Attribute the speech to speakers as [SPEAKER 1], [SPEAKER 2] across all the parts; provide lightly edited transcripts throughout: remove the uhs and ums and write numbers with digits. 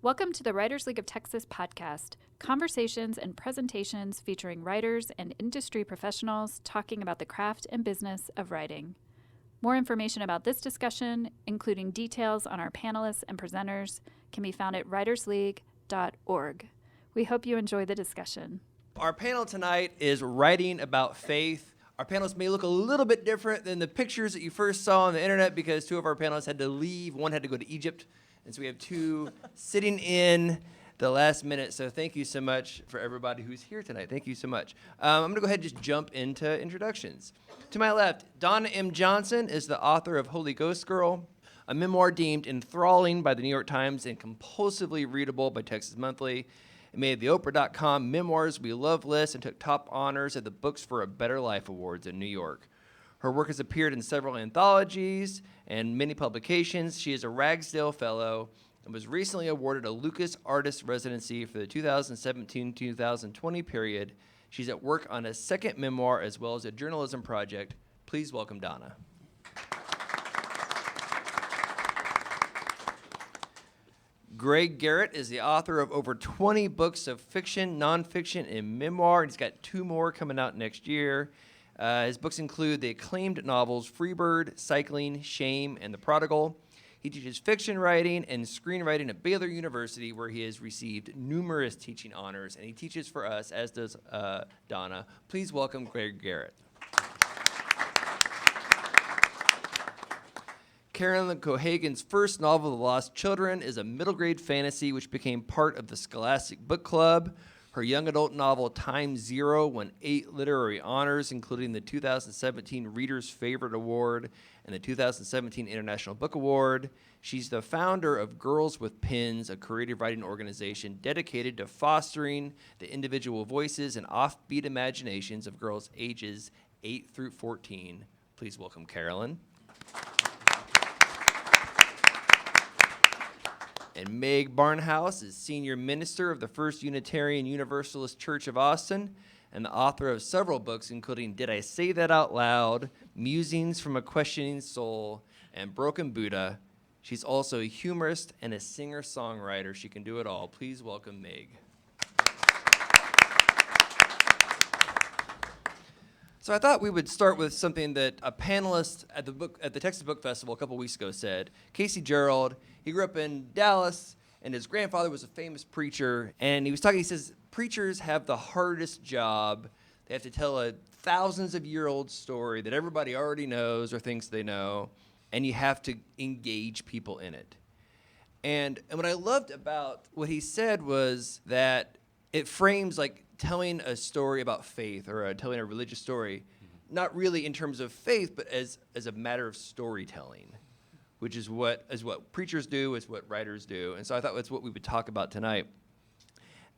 [SPEAKER 1] Welcome to the Writers League of Texas podcast, conversations and presentations featuring writers and industry professionals talking about the craft and business of writing. More information about this discussion, including details on our panelists and presenters, can be found at writersleague.org. We hope you enjoy the discussion.
[SPEAKER 2] Our panel tonight is writing about faith. Our panelists may look a little bit different than the pictures that you first saw on the internet because two of our panelists had to leave. One had to go to Egypt. And so we have two sitting in the last minute. So thank you so much for everybody who's here tonight. Thank you so much. I'm going to go ahead and just jump into introductions. To my left, Donna M. Johnson is the author of Holy Ghost Girl, a memoir deemed enthralling by the New York Times and compulsively readable by Texas Monthly. It made the Oprah.com Memoirs We Love list and took top honors at the Books for a Better Life Awards in New York. Her work has appeared in several anthologies and many publications. She is a Ragsdale Fellow and was recently awarded a Lucas Artist Residency for the 2017-2020 period. She's at work on a second memoir as well as a journalism project. Please welcome Donna. Garrett is the author of over 20 books of fiction, nonfiction, and memoir. He's got 2 more coming out next year. His books include the acclaimed novels Freebird, Cycling, Shame, and The Prodigal. He teaches fiction writing and screenwriting at Baylor University, where he has received numerous teaching honors, and he teaches for us, as does Donna. Please welcome Garrett. Carolyn Cohagen's first novel, The Lost Children, is a middle grade fantasy which became part of the Scholastic Book Club. Her young adult novel, Time Zero, won 8 literary honors, including the 2017 Reader's Favorite Award and the 2017 International Book Award. She's the founder of Girls with Pens, a creative writing organization dedicated to fostering the individual voices and offbeat imaginations of girls ages 8 through 14. Please welcome Carolyn. And Meg Barnhouse is senior minister of the First Unitarian Universalist Church of Austin and the author of several books, including Did I Say That Out Loud?, Musings from a Questioning Soul, and Broken Buddha. She's also a humorist and a singer-songwriter. She can do it all. Please welcome Meg. So I thought we would start with something that a panelist at the Texas Book Festival a couple weeks ago said. Casey Gerald, he grew up in Dallas, and his grandfather was a famous preacher. And he says, preachers have the hardest job. They have to tell a thousands-of-year-old story that everybody already knows or thinks they know, and you have to engage people in it. And what I loved about what he said was that it frames like telling a story about faith or telling a religious story, not really in terms of faith, but as a matter of storytelling, which is what preachers do, is what writers do. And so I thought that's what we would talk about tonight.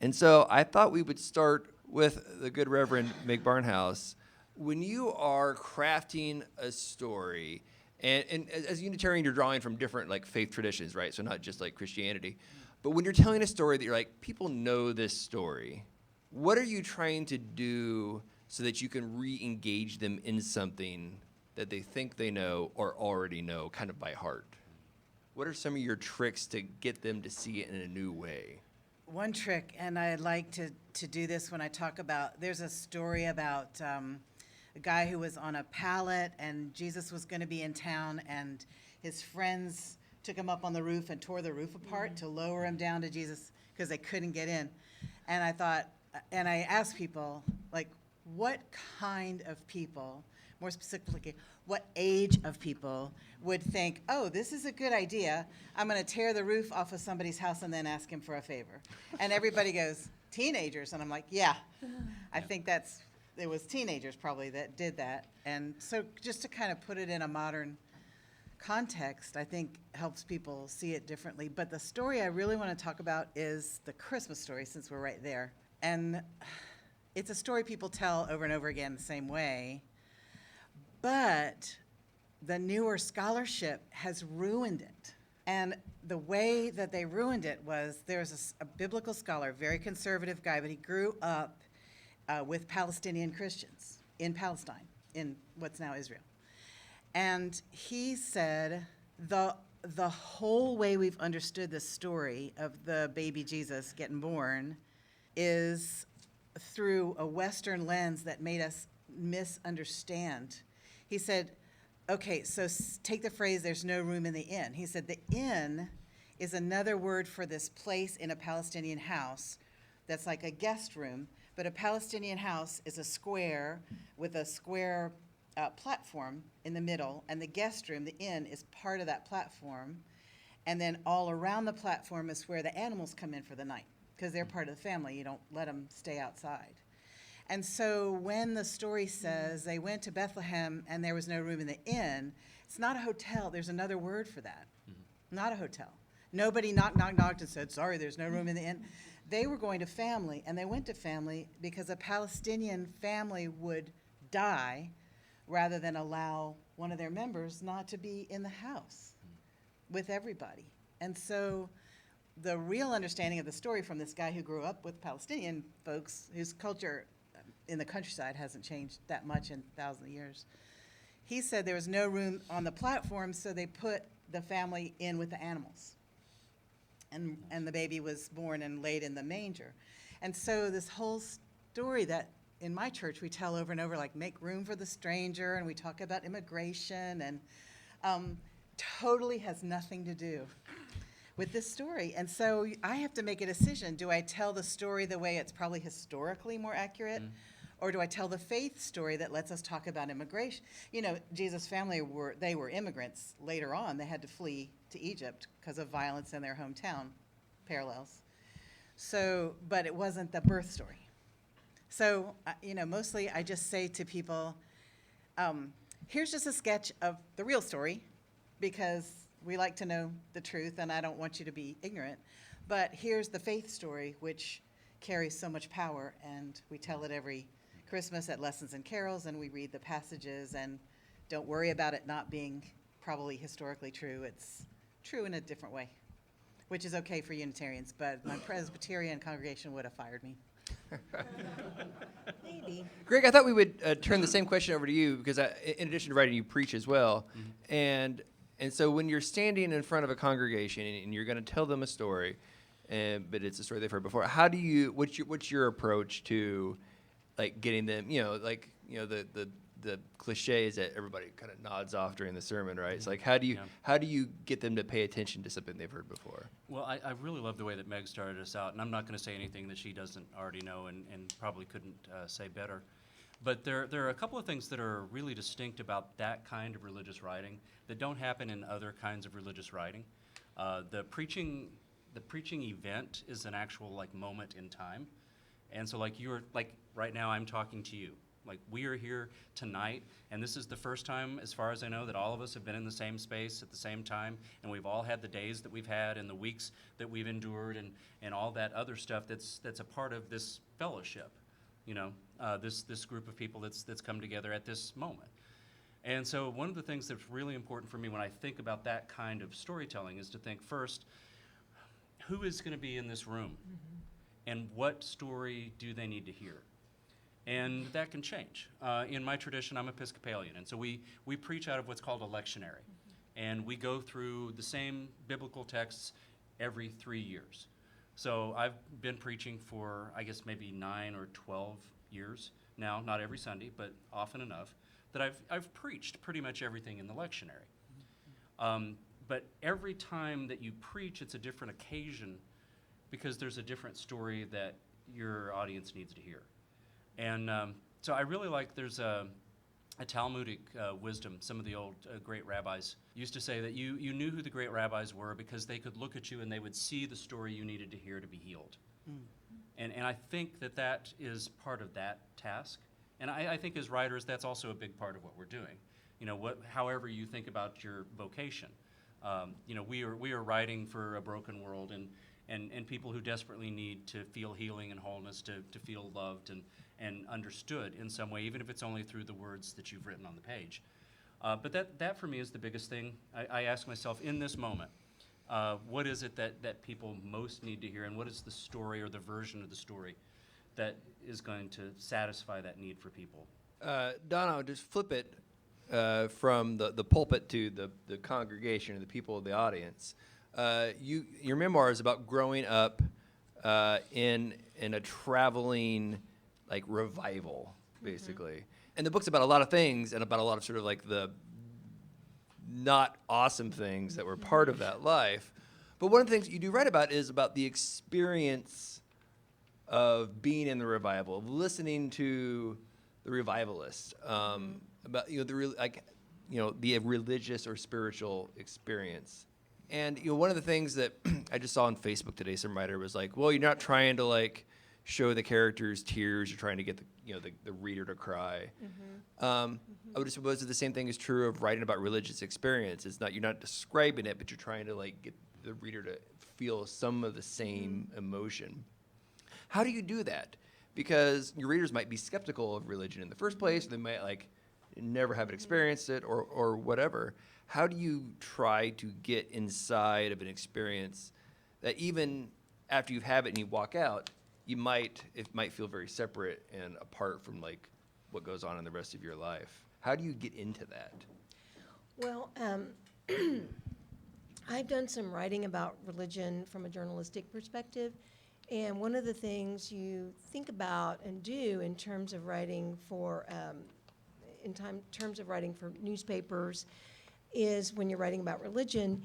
[SPEAKER 2] And so I thought we would start with the good Reverend Meg Barnhouse. When you are crafting a story, and as a Unitarian, you're drawing from different like faith traditions, right? So not just like Christianity. But when you're telling a story that you're like, people know this story, what are you trying to do so that you can re-engage them in something that they think they know or already know kind of by heart? What are some of your tricks to get them to see it in a new way?
[SPEAKER 3] One trick, and I like to do this when I talk about, there's a story about a guy who was on a pallet and Jesus was going to be in town and his friends took him up on the roof and tore the roof apart to lower him down to Jesus because they couldn't get in. And I thought, and I asked people, like, what kind of people, more specifically, what age of people would think, oh, this is a good idea. I'm going to tear the roof off of somebody's house and then ask him for a favor. And everybody goes, teenagers. And I'm like, yeah, I think it was teenagers probably that did that. And so just to kind of put it in a modern context, I think helps people see it differently. But the story I really want to talk about is the Christmas story, since we're right there. And it's a story people tell over and over again the same way, but the newer scholarship has ruined it. And the way that they ruined it was there's a biblical scholar, very conservative guy, but he grew up with Palestinian Christians in Palestine, in what's now Israel. And he said the the whole way we've understood the story of the baby Jesus getting born is through a Western lens that made us misunderstand. He said, okay, so take the phrase, there's no room in the inn. He said the inn is another word for this place in a Palestinian house that's like a guest room, but a Palestinian house is a square with a square platform in the middle, and the guest room, the inn, is part of that platform. And then all around the platform is where the animals come in for the night, because they're part of the family. You don't let them stay outside. And so when the story says they went to Bethlehem and there was no room in the inn, it's not a hotel. There's another word for that. Not a hotel. Nobody knocked and said, sorry, there's no room in the inn. They were going to family, and they went to family because a Palestinian family would die rather than allow one of their members not to be in the house with everybody. And so the real understanding of the story from this guy who grew up with Palestinian folks, whose culture in the countryside hasn't changed that much in thousands of years, he said there was no room on the platform, so they put the family in with the animals. And the baby was born and laid in the manger. And so this whole story that in my church we tell over and over, like make room for the stranger, and we talk about immigration, and totally has nothing to do with this story. And so I have to make a decision. Do I tell the story the way it's probably historically more accurate? Or do I tell the faith story that lets us talk about immigration? You know, Jesus' family were immigrants later on. They had to flee to Egypt because of violence in their hometown, parallels. So, but it wasn't the birth story. So, mostly I just say to people, here's just a sketch of the real story, because we like to know the truth and I don't want you to be ignorant. But here's the faith story, which carries so much power, and we tell it every Christmas at Lessons and Carols, and we read the passages, and don't worry about it not being probably historically true. It's true in a different way, which is okay for Unitarians, but my Presbyterian congregation would have fired me. Maybe.
[SPEAKER 2] Greg, I thought we would turn the same question over to you, because in addition to writing, you preach as well. And so when you're standing in front of a congregation and you're going to tell them a story, but it's a story they've heard before, what's your approach to like getting them, the cliches that everybody kind of nods off during the sermon, right? It's like, how do you get them to pay attention to something they've heard before?
[SPEAKER 4] Well, I really love the way that Meg started us out, and I'm not going to say anything that she doesn't already know and probably couldn't say better. But there are a couple of things that are really distinct about that kind of religious writing that don't happen in other kinds of religious writing. The preaching event is an actual moment in time. And so right now I'm talking to you. Like, we are here tonight, and this is the first time, as far as I know, that all of us have been in the same space at the same time, and we've all had the days that we've had and the weeks that we've endured and all that other stuff that's a part of this fellowship, this group of people that's come together at this moment. And so one of the things that's really important for me when I think about that kind of storytelling is to think first, who is going to be in this room? And what story do they need to hear? And that can change. In my tradition, I'm Episcopalian, and so we preach out of what's called a lectionary. And we go through the same biblical texts every 3 years. So I've been preaching for, I guess, maybe 9 or 12 years now, not every Sunday, but often enough, that I've preached pretty much everything in the lectionary. But every time that you preach, it's a different occasion, because there's a different story that your audience needs to hear. And so I really like, there's a Talmudic wisdom. Some of the old great rabbis used to say that you knew who the great rabbis were because they could look at you and they would see the story you needed to hear to be healed. And I think that is part of that task. And I think as writers, that's also a big part of what we're doing. However you think about your vocation. We are writing for a broken world and people who desperately need to feel healing and wholeness, to feel loved and understood in some way, even if it's only through the words that you've written on the page. But that for me is the biggest thing. I ask myself, in this moment, what is it that people most need to hear, and what is the story or the version of the story that is going to satisfy that need for people?
[SPEAKER 2] Donna, just flip it. from the pulpit to the congregation and the people of the audience. Your memoir is about growing up in a traveling like revival, basically. And the book's about a lot of things and about a lot of sort of like the not awesome things that were part of that life. But one of the things you do write about is about the experience of being in the revival, of listening to the revivalists, about the religious or spiritual experience. And one of the things that I just saw on Facebook today, some writer was like, "Well, you're not trying to like show the characters tears; you're trying to get the reader to cry." I would suppose that the same thing is true of writing about religious experience. It's not you're not describing it, but you're trying to like get the reader to feel some of the same emotion. How do you do that? Because your readers might be skeptical of religion in the first place, or they might like never have experienced it, or whatever. How do you try to get inside of an experience that even after you have it and you walk out, it might feel very separate and apart from like what goes on in the rest of your life? How do you get into that?
[SPEAKER 5] Well, I've done some writing about religion from a journalistic perspective, and one of the things you think about and do in terms of writing for terms of writing for newspapers is when you're writing about religion,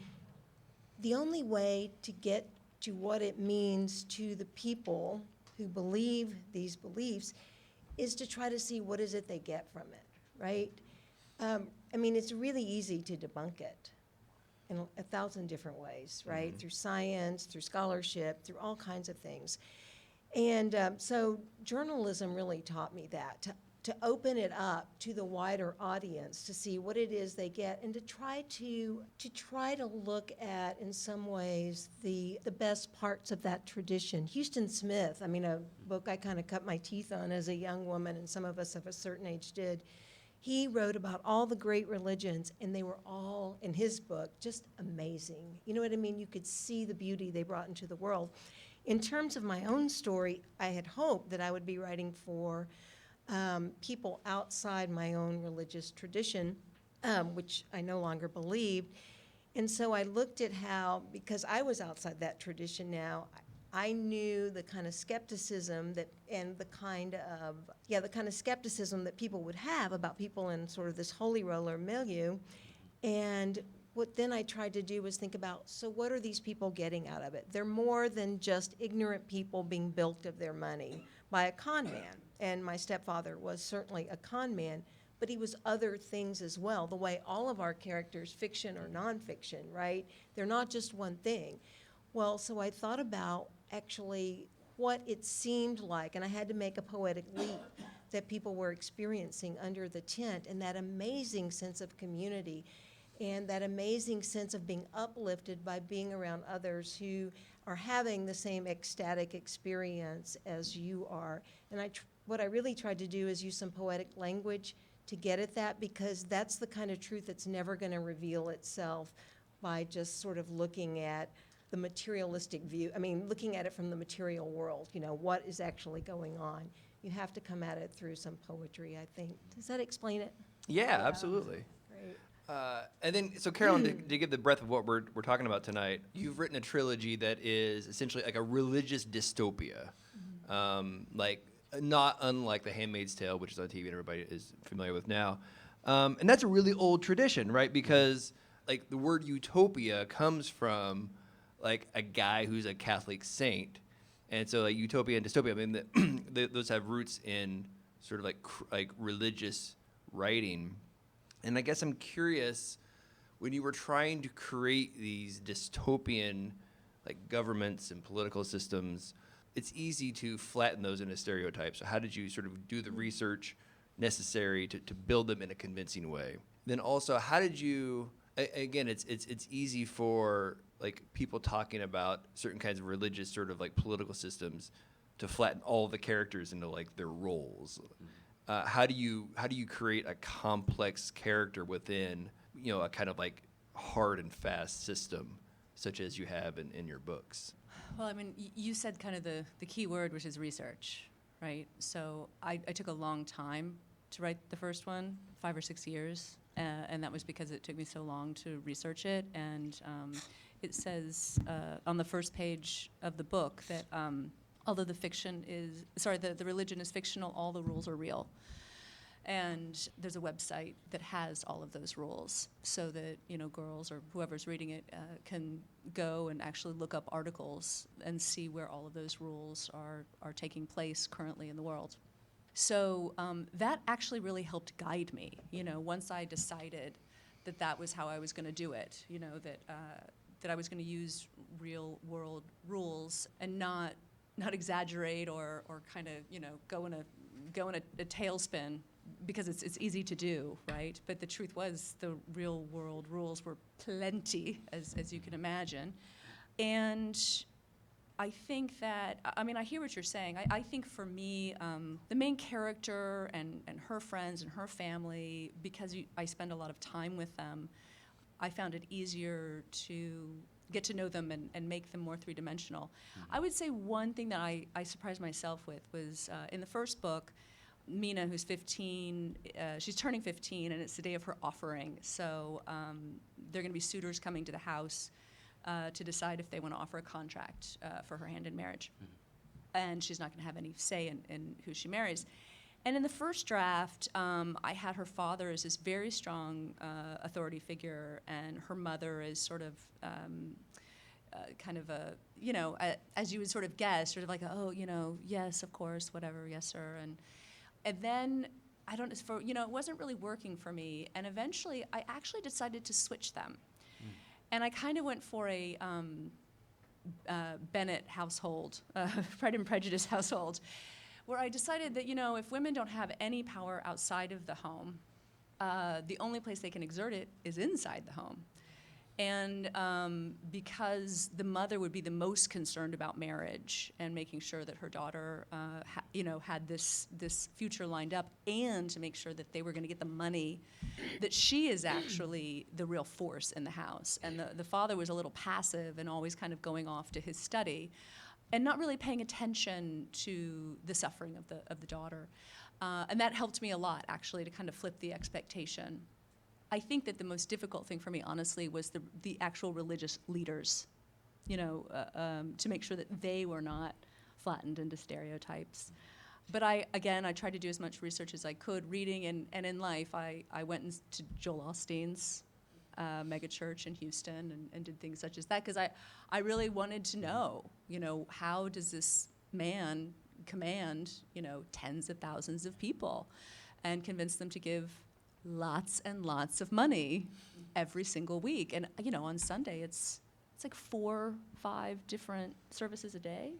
[SPEAKER 5] the only way to get to what it means to the people who believe these beliefs is to try to see what is it they get from it, right? I mean, it's really easy to debunk it in 1,000 different ways, right? Through science, through scholarship, through all kinds of things. And so journalism really taught me that, to open it up to the wider audience, to see what it is they get, and to try to look at, in some ways, the best parts of that tradition. Houston Smith, I mean, a book I kind of cut my teeth on as a young woman, and some of us of a certain age did. He wrote about all the great religions, and they were all, in his book, just amazing. You know what I mean? You could see the beauty they brought into the world. In terms of my own story, I had hoped that I would be writing for people outside my own religious tradition, which I no longer believed. And so I looked at how, because I was outside that tradition now, I knew the kind of skepticism that skepticism that people would have about people in sort of this holy roller milieu. And what then I tried to do was think about, so what are these people getting out of it? They're more than just ignorant people being bilked of their money by a con man. And my stepfather was certainly a con man, but he was other things as well, the way all of our characters, fiction or nonfiction, right? They're not just one thing. Well, so I thought about actually what it seemed like, and I had to make a poetic leap, that people were experiencing under the tent, and that amazing sense of community, and that amazing sense of being uplifted by being around others who are having the same ecstatic experience as you are. And what I really tried to do is use some poetic language to get at that, because that's the kind of truth that's never going to reveal itself by just sort of looking at the materialistic view. I mean, looking at it from the material world, what is actually going on. You have to come at it through some poetry, I think. Does that explain it?
[SPEAKER 2] Yeah, absolutely.
[SPEAKER 5] Great.
[SPEAKER 2] And then, so Carolyn, to give the breadth of what we're talking about tonight, you've written a trilogy that is essentially like a religious dystopia, like not unlike The Handmaid's Tale, which is on TV and everybody is familiar with now. And that's a really old tradition, right? Because like the word utopia comes from like a guy who's a Catholic saint, and so like utopia and dystopia, I mean, those have roots in sort of like religious writing. And I guess I'm curious, when you were trying to create these dystopian like governments and political systems, it's easy to flatten those into stereotypes. So how did you sort of do the research necessary to build them in a convincing way? Then also, how did you, again, it's easy for like people talking about certain kinds of religious sort of like political systems to flatten all the characters into like their roles. How do you create a complex character within a kind of like hard and fast system such as you have in your books?
[SPEAKER 6] Well, I mean, you said kind of the key word, which is research, right? So I took a long time to write the first one, 5 or 6 years. and that was because it took me so long to research it. And it says on the first page of the book that although the religion is fictional, all the rules are real. And there's a website that has all of those rules, so that girls or whoever's reading it can go and actually look up articles and see where all of those rules are taking place currently in the world. So that actually really helped guide me. Once I decided that was how I was going to do it. That I was going to use real world rules and not exaggerate or kind of go in a tailspin, because it's easy to do, right? But the truth was the real world rules were plenty, as you can imagine. And I think that, I hear what you're saying. I think for me, the main character and her friends and her family, because I spend a lot of time with them, I found it easier to get to know them and make them more three-dimensional. I would say one thing that I surprised myself with was in the first book, Mina, who's 15, she's turning 15, and it's the day of her offering. So there are going to be suitors coming to the house to decide if they want to offer a contract for her hand in marriage. And she's not going to have any say in who she marries. And in the first draft, I had her father as this very strong authority figure, and her mother is sort of kind of a, as you would sort of guess, sort of like, yes, of course, whatever, yes, sir. And then, it wasn't really working for me. And eventually, I actually decided to switch them. And I kind of went for a Bennett household, Pride and Prejudice household, where I decided that, if women don't have any power outside of the home, the only place they can exert it is inside the home. And because the mother would be the most concerned about marriage and making sure that her daughter, had this future lined up, and to make sure that they were going to get the money, that she is actually the real force in the house. And the father was a little passive and always kind of going off to his study, and not really paying attention to the suffering of the daughter. And that helped me a lot, actually, to kind of flip the expectation. I think that the most difficult thing for me, honestly, was the actual religious leaders, to make sure that they were not flattened into stereotypes. But I tried to do as much research as I could, reading, and in life, I went to Joel Osteen's megachurch in Houston and did things such as that, because I really wanted to know, how does this man command, tens of thousands of people and convince them to give lots and lots of money every single week. And, on Sunday, it's like 4, 5 different services a day.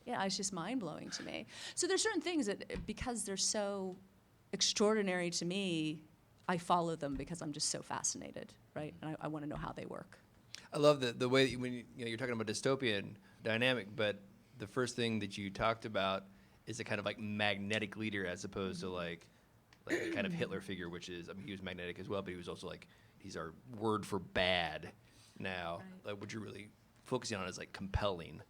[SPEAKER 6] Yeah, it's just mind-blowing to me. So there's certain things that, because they're so extraordinary to me, I follow them because I'm just so fascinated, right? And I want to know how they work.
[SPEAKER 2] I love the way that when you're talking about dystopian dynamic, but the first thing that you talked about is a kind of like magnetic leader, as opposed to like a kind of Hitler figure, which is, he was magnetic as well, but he was also like, he's our word for bad now.
[SPEAKER 6] Right.
[SPEAKER 2] Like what you're really focusing on is like compelling.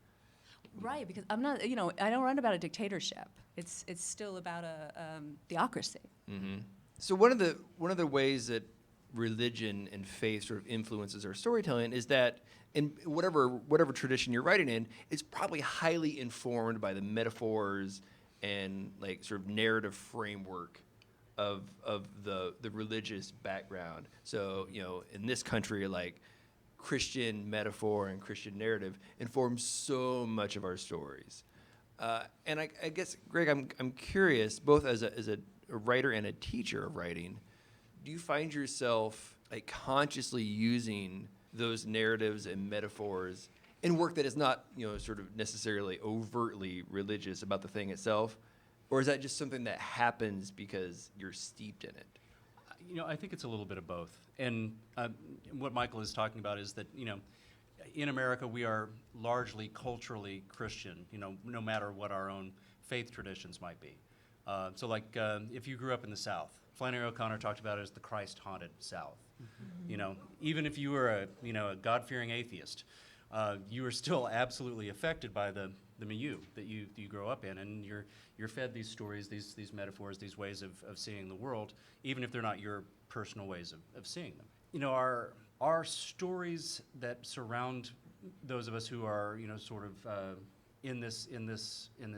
[SPEAKER 6] Right, because I'm not, I don't run about a dictatorship. It's still about a theocracy.
[SPEAKER 2] Mm-hmm. So one of the ways that religion and faith sort of influences our storytelling is that in whatever tradition you're writing in, it's probably highly informed by the metaphors and like sort of narrative framework of the religious background. So, in this country, like Christian metaphor and Christian narrative informs so much of our stories. And I guess, Greg, I'm curious, both as a writer and a teacher of writing, do you find yourself like consciously using those narratives and metaphors in work that is not, sort of necessarily overtly religious about the thing itself? Or is that just something that happens because you're steeped in it?
[SPEAKER 4] I think it's a little bit of both. And what Michael is talking about is that, in America, we are largely culturally Christian, no matter what our own faith traditions might be. So like if you grew up in the South, Flannery O'Connor talked about it as the Christ-haunted South. Mm-hmm. Even if you were a God-fearing atheist, you were still absolutely affected by the the milieu that you grow up in, and you're fed these stories, these metaphors, these ways of seeing the world, even if they're not your personal ways of seeing them. You know, our stories that surround those of us who are, you know, sort of in this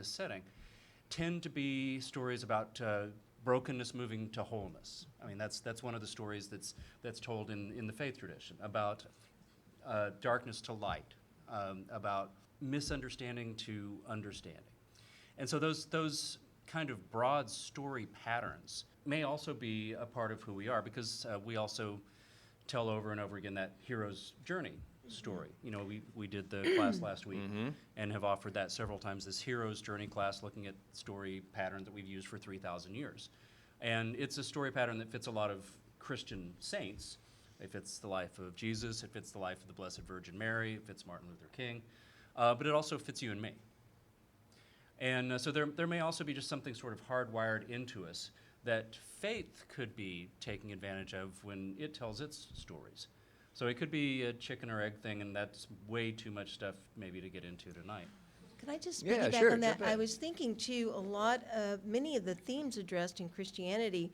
[SPEAKER 4] setting tend to be stories about brokenness moving to wholeness. I mean, that's one of the stories that's told in the faith tradition, about darkness to light, about misunderstanding to understanding. And so those kind of broad story patterns may also be a part of who we are, because we also tell over and over again that hero's journey story. You know, we did the class last week and have offered that several times, this hero's journey class, looking at story patterns that we've used for 3,000 years. And it's a story pattern that fits a lot of Christian saints. It fits the life of Jesus, it fits the life of the Blessed Virgin Mary, it fits Martin Luther King, but it also fits you and me. And so there may also be just something sort of hardwired into us that faith could be taking advantage of when it tells its stories. So it could be a chicken or egg thing, and that's way too much stuff maybe to get into tonight.
[SPEAKER 5] Could I just
[SPEAKER 2] Yeah,
[SPEAKER 5] piggyback
[SPEAKER 2] sure,
[SPEAKER 5] on that?
[SPEAKER 2] jump in.
[SPEAKER 5] I was thinking too, many of the themes addressed in Christianity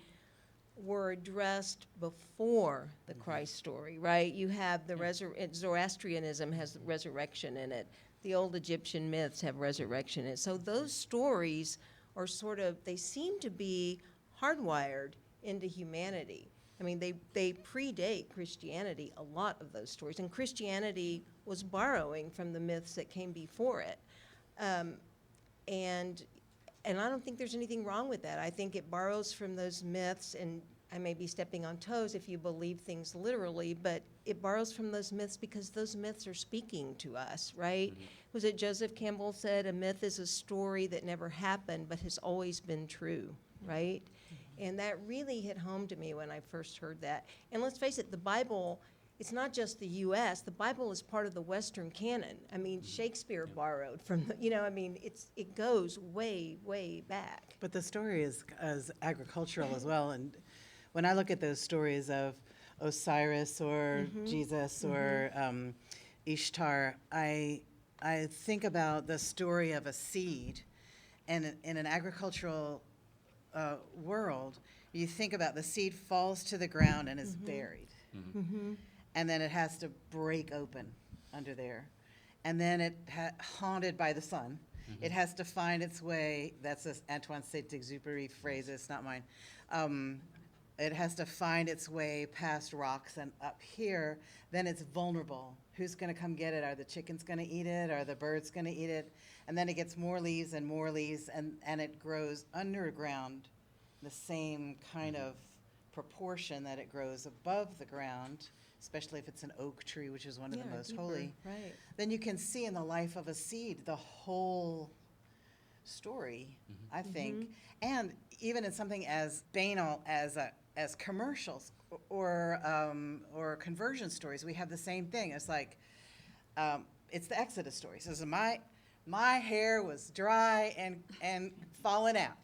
[SPEAKER 5] were addressed before the Christ story, right? You have the Zoroastrianism has resurrection in it. The old Egyptian myths have resurrection in it. So those stories are they seem to be hardwired into humanity. I mean, they predate Christianity, a lot of those stories. And Christianity was borrowing from the myths that came before it. And I don't think there's anything wrong with that. I think it borrows from those myths, and I may be stepping on toes if you believe things literally, but it borrows from those myths because those myths are speaking to us, right? Was it Joseph Campbell said, a myth is a story that never happened but has always been true, right? And that really hit home to me when I first heard that. And let's face it, the Bible, it's not just the U.S. The Bible is part of the Western canon. I mean, Shakespeare borrowed from, it goes way, way back.
[SPEAKER 3] But the story is agricultural as well. And when I look at those stories of Osiris or Jesus or Ishtar, I think about the story of a seed. And in an agricultural world, you think about the seed falls to the ground and is buried. And then it has to break open under there. And then it haunted by the sun. It has to find its way. That's an Antoine Saint-Exupéry phrase. It's not mine. It has to find its way past rocks and up here. Then it's vulnerable. Who's going to come get it? Are the chickens going to eat it? Are the birds going to eat it? And then it gets more leaves, and it grows underground, the same kind of proportion that it grows above the ground, especially if it's an oak tree, which is one of the most
[SPEAKER 5] deeper,
[SPEAKER 3] holy.
[SPEAKER 5] right.
[SPEAKER 3] Then you can see in the life of a seed the whole story, I think. And even in something as banal as commercials or conversion stories, we have the same thing. It's like, it's the Exodus story. So my hair was dry and falling out,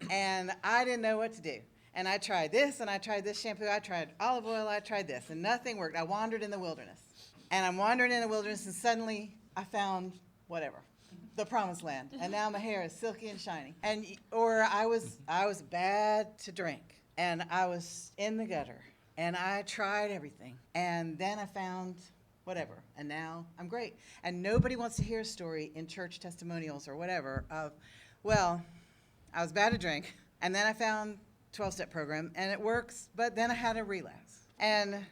[SPEAKER 3] and I didn't know what to do. And I tried this, and I tried this shampoo, I tried olive oil, I tried this, and nothing worked. I wandered in the wilderness. And I'm wandering in the wilderness, and suddenly I found whatever, the promised land. And now my hair is silky and shiny. Or I was bad to drink, and I was in the gutter, and I tried everything. And then I found whatever, and now I'm great. And nobody wants to hear a story in church testimonials or whatever of, well, I was bad to drink, and then I found 12-step program, and it works, but then I had a relapse. And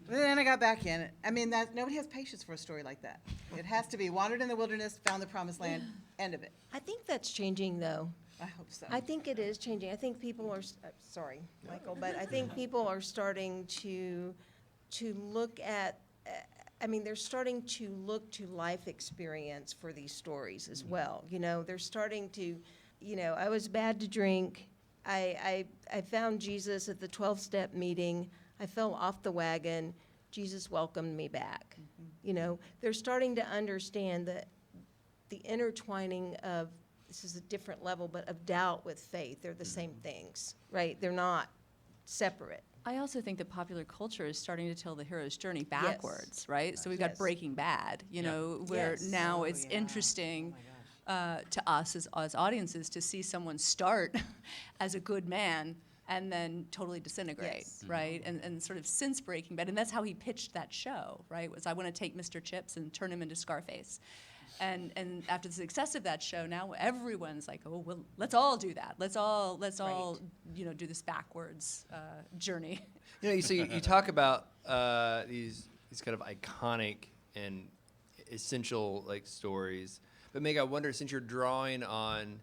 [SPEAKER 3] then I got back in it. I mean, nobody has patience for a story like that. It has to be wandered in the wilderness, found the promised land, end of it.
[SPEAKER 5] I think that's changing, though.
[SPEAKER 3] I hope so.
[SPEAKER 5] I think it is changing. I think people are, sorry, Michael, but I think people are starting to look at, they're starting to look to life experience for these stories as well. You know, they're starting to, I was bad to drink. I found Jesus at the 12-step meeting. I fell off the wagon. Jesus welcomed me back. They're starting to understand that the intertwining of, this is a different level, but of doubt with faith, they're the same things, right? They're not separate.
[SPEAKER 6] I also think that popular culture is starting to tell the hero's journey backwards, right? So we've got
[SPEAKER 5] Yes.
[SPEAKER 6] Breaking Bad, where
[SPEAKER 5] Yes.
[SPEAKER 6] now
[SPEAKER 3] Oh,
[SPEAKER 6] it's
[SPEAKER 3] yeah.
[SPEAKER 6] interesting.
[SPEAKER 3] Oh, my gosh.
[SPEAKER 6] to us as audiences to see someone start as a good man and then totally disintegrate,
[SPEAKER 3] Yes.
[SPEAKER 6] right? And sort of since Breaking Bad, and that's how he pitched that show, right? Was I want to take Mr. Chips and turn him into Scarface. And after the success of that show, now everyone's like, oh, well, let's all do that. Let's all do this backwards journey.
[SPEAKER 2] So you talk about these kind of iconic and essential like stories, but Meg, I wonder, since you're drawing on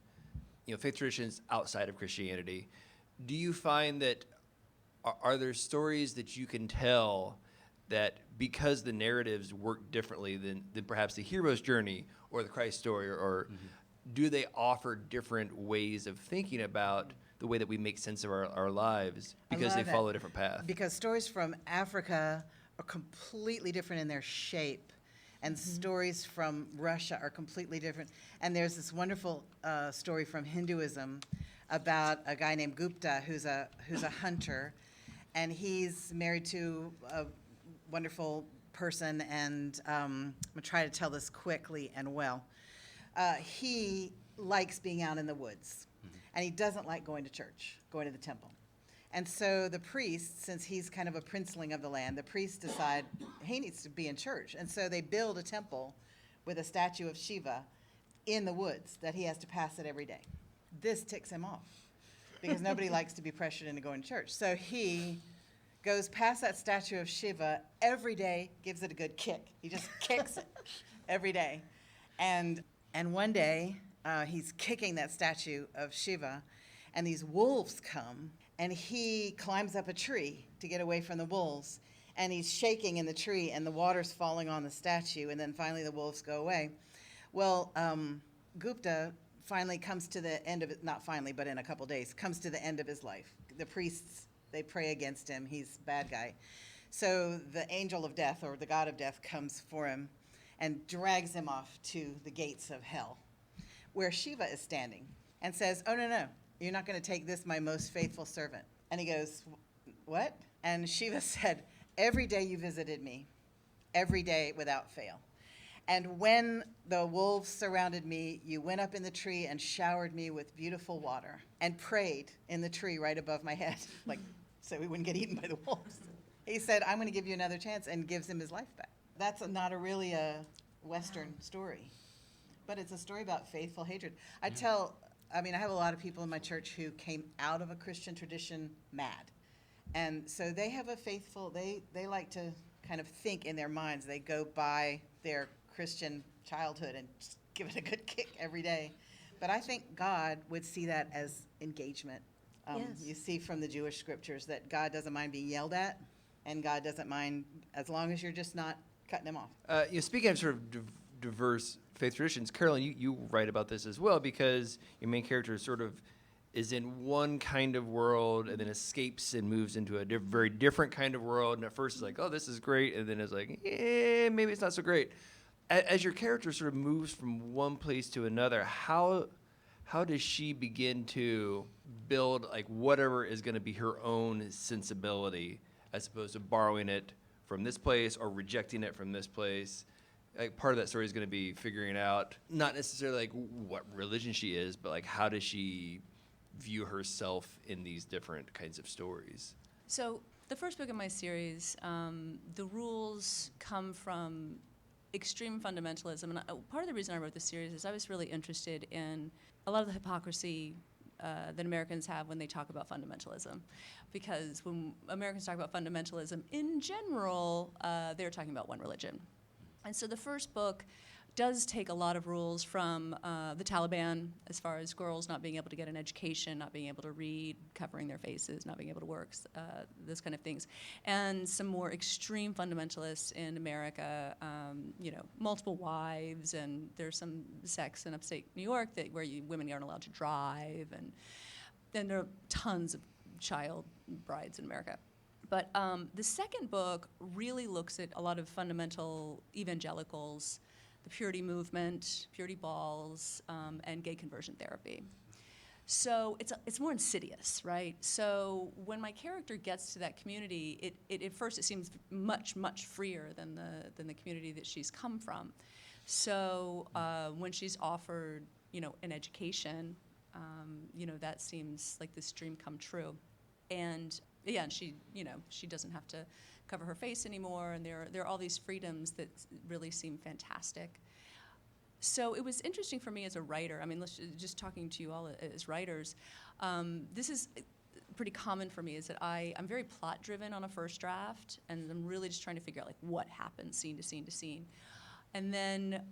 [SPEAKER 2] faith traditions outside of Christianity, do you find that are there stories that you can tell that because the narratives work differently than perhaps the hero's journey or the Christ story, or do they offer different ways of thinking about the way that we make sense of our lives because they
[SPEAKER 3] love it.
[SPEAKER 2] follow a different path?
[SPEAKER 3] Because stories from Africa are completely different in their shape, and stories from Russia are completely different. And there's this wonderful story from Hinduism about a guy named Gupta who's a hunter, and he's married to a wonderful person, and I'm gonna try to tell this quickly and well. He likes being out in the woods, and he doesn't like going to church, going to the temple. And so the priest, since he's kind of a princeling of the land, the priests decide he needs to be in church. And so they build a temple with a statue of Shiva in the woods that he has to pass it every day. This ticks him off because nobody likes to be pressured into going to church. So he goes past that statue of Shiva every day, gives it a good kick. He just kicks it every day. And one day, he's kicking that statue of Shiva, and these wolves come, and he climbs up a tree to get away from the wolves, and he's shaking in the tree, and the water's falling on the statue, and then finally the wolves go away. Well, Gupta finally comes to the end of it, not finally, but in a couple days, comes to the end of his life. The priests, they pray against him. He's a bad guy. So the angel of death, or the god of death, comes for him and drags him off to the gates of hell, where Shiva is standing, and says, oh, no, you're not going to take this, my most faithful servant. And he goes, what? And Shiva said, every day you visited me, every day without fail. And when the wolves surrounded me, you went up in the tree and showered me with beautiful water and prayed in the tree right above my head, like so we wouldn't get eaten by the wolves. He said, I'm going to give you another chance, and gives him his life back. That's not really a Western story, but it's a story about faithful hatred. I have a lot of people in my church who came out of a Christian tradition mad. And so they have a faithful, they like to kind of think in their minds. They go by their Christian childhood and just give it a good kick every day. But I think God would see that as engagement.
[SPEAKER 5] Yes.
[SPEAKER 3] You see from the Jewish scriptures that God doesn't mind being yelled at, and God doesn't mind as long as you're just not cutting him off.
[SPEAKER 2] Speaking of sort of diverse faith traditions, Carolyn, you write about this as well, because your main character sort of is in one kind of world and then escapes and moves into a very different kind of world. And at first it's like, oh, this is great. And then it's like, maybe it's not so great. As your character sort of moves from one place to another, how does she begin to build like whatever is going to be her own sensibility, as opposed to borrowing it from this place or rejecting it from this place? Like, part of that story is going to be figuring out not necessarily like what religion she is, but like how does she view herself in these different kinds of stories?
[SPEAKER 6] So the first book in my series, the rules come from extreme fundamentalism. And part of the reason I wrote this series is I was really interested in a lot of the hypocrisy that Americans have when they talk about fundamentalism. Because when Americans talk about fundamentalism, in general, they're talking about one religion. And so the first book does take a lot of rules from the Taliban, as far as girls not being able to get an education, not being able to read, covering their faces, not being able to work, those kind of things. And some more extreme fundamentalists in America, multiple wives, and there's some sects in upstate New York where women aren't allowed to drive, and then there are tons of child brides in America. But the second book really looks at a lot of fundamental evangelicals, the purity movement, purity balls, and gay conversion therapy. So it's more insidious, right? So when my character gets to that community, it at first it seems much, much freer than the community that she's come from. So when she's offered an education, that seems like this dream come true. And yeah, and she doesn't have to cover her face anymore, and there are all these freedoms that really seem fantastic. So it was interesting for me as a writer. I mean, just talking to you all as writers, this is pretty common for me, is that I'm very plot driven on a first draft, and I'm really just trying to figure out like what happens scene to scene to scene. And then,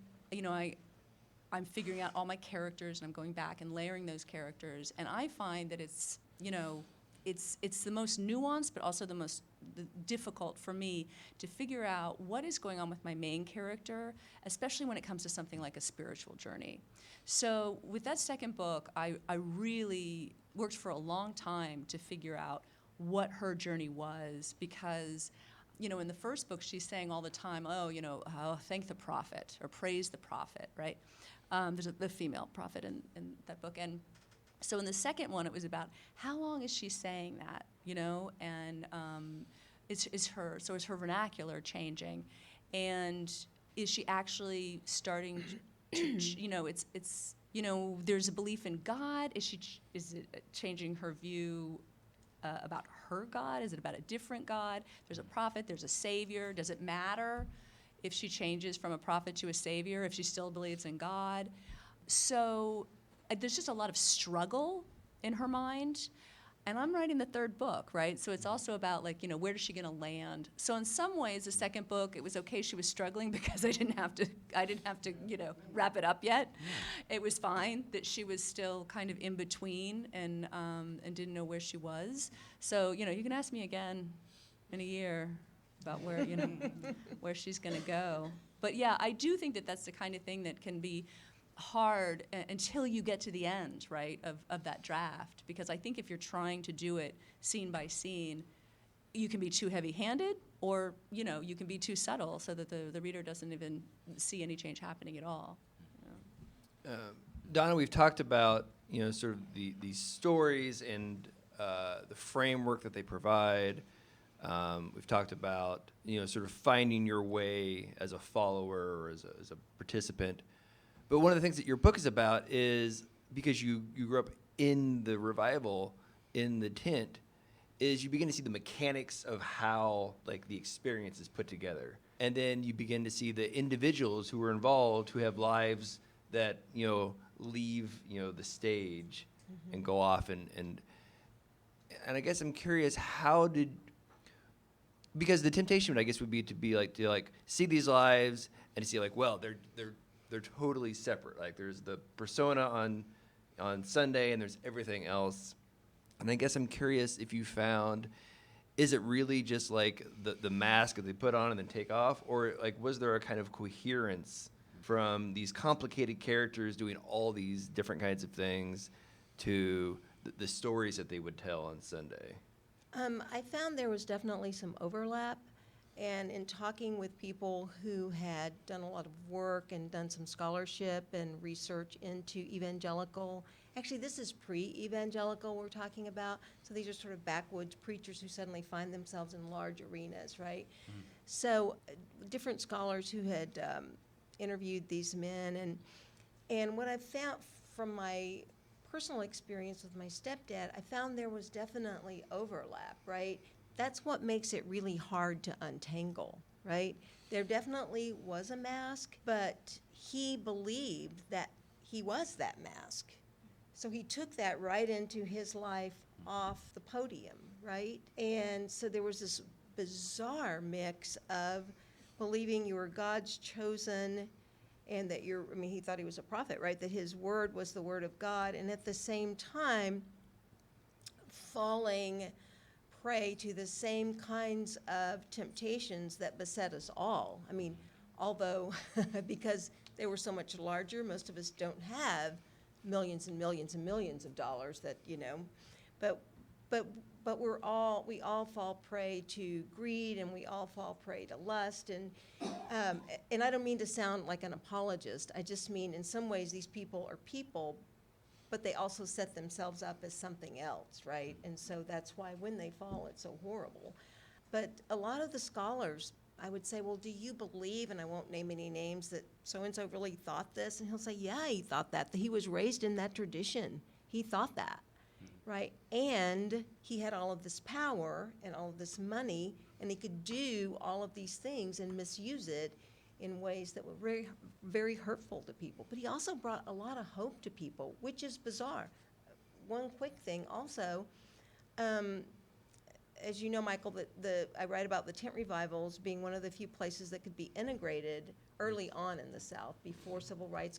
[SPEAKER 6] I'm figuring out all my characters, and I'm going back and layering those characters, and I find that it's the most nuanced, but also the most difficult for me to figure out what is going on with my main character, especially when it comes to something like a spiritual journey. So with that second book, I really worked for a long time to figure out what her journey was, because in the first book, she's saying all the time, thank the prophet or praise the prophet, right? There's a female prophet in that book. And so in the second one, it was about how long is she saying that, and is her vernacular changing, and is she actually starting to, there's a belief in God. Is it changing her view about her God? Is it about a different God? There's a prophet, there's a savior. Does it matter if she changes from a prophet to a savior, if she still believes in God? So there's just a lot of struggle in her mind. And I'm writing the third book, right? So it's also about where is she going to land? So in some ways, the second book, it was okay she was struggling because I didn't have to, wrap it up yet. It was fine that she was still kind of in between and didn't know where she was. So, you can ask me again in a year about where, where she's going to go. But yeah, I do think that that's the kind of thing that can be hard until you get to the end, right, of that draft. Because I think if you're trying to do it scene by scene, you can be too heavy-handed, or you can be too subtle so that the reader doesn't even see any change happening at all.
[SPEAKER 2] Donna, we've talked about sort of these stories and the framework that they provide. We've talked about sort of finding your way as a follower or as a participant. But one of the things that your book is about is, because you grew up in the revival, in the tent, is you begin to see the mechanics of how the experience is put together. And then you begin to see the individuals who are involved, who have lives that, leave, the stage and go off. And I guess I'm curious, because the temptation, I guess, would be to see these lives and to see they're totally separate. There's the persona on Sunday, and there's everything else. And I guess I'm curious if you found, is it really just the mask that they put on and then take off, or was there a kind of coherence from these complicated characters doing all these different kinds of things to the stories that they would tell on Sunday?
[SPEAKER 5] I found there was definitely some overlap. And in talking with people who had done a lot of work and done some scholarship and research into evangelical, actually this is pre-evangelical we're talking about, so these are sort of backwoods preachers who suddenly find themselves in large arenas, right? Mm. So different scholars who had interviewed these men, and what I found from my personal experience with my stepdad, I found there was definitely overlap, right? That's what makes it really hard to untangle, right? There definitely was a mask, but he believed that he was that mask. So he took that right into his life off the podium, right? And so there was this bizarre mix of believing you were God's chosen and that he thought he was a prophet, right? That his word was the word of God, and at the same time falling prey to the same kinds of temptations that beset us all. I mean, although because they were so much larger, most of us don't have millions and millions and millions of dollars that, but we all fall prey to greed, and we all fall prey to lust, and I don't mean to sound like an apologist. I just mean in some ways these people are people, but they also set themselves up as something else, right? And so that's why when they fall, it's so horrible. But a lot of the scholars I would say, well, do you believe, and I won't name any names, that so-and-so really thought this? And he'll say, yeah, he thought that. He was raised in that tradition. He thought that, right? And he had all of this power and all of this money, and he could do all of these things and misuse it in ways that were very, very hurtful to people. But he also brought a lot of hope to people, which is bizarre. One quick thing also, as you know, Michael, I write about the tent revivals being one of the few places that could be integrated early on in the South before civil rights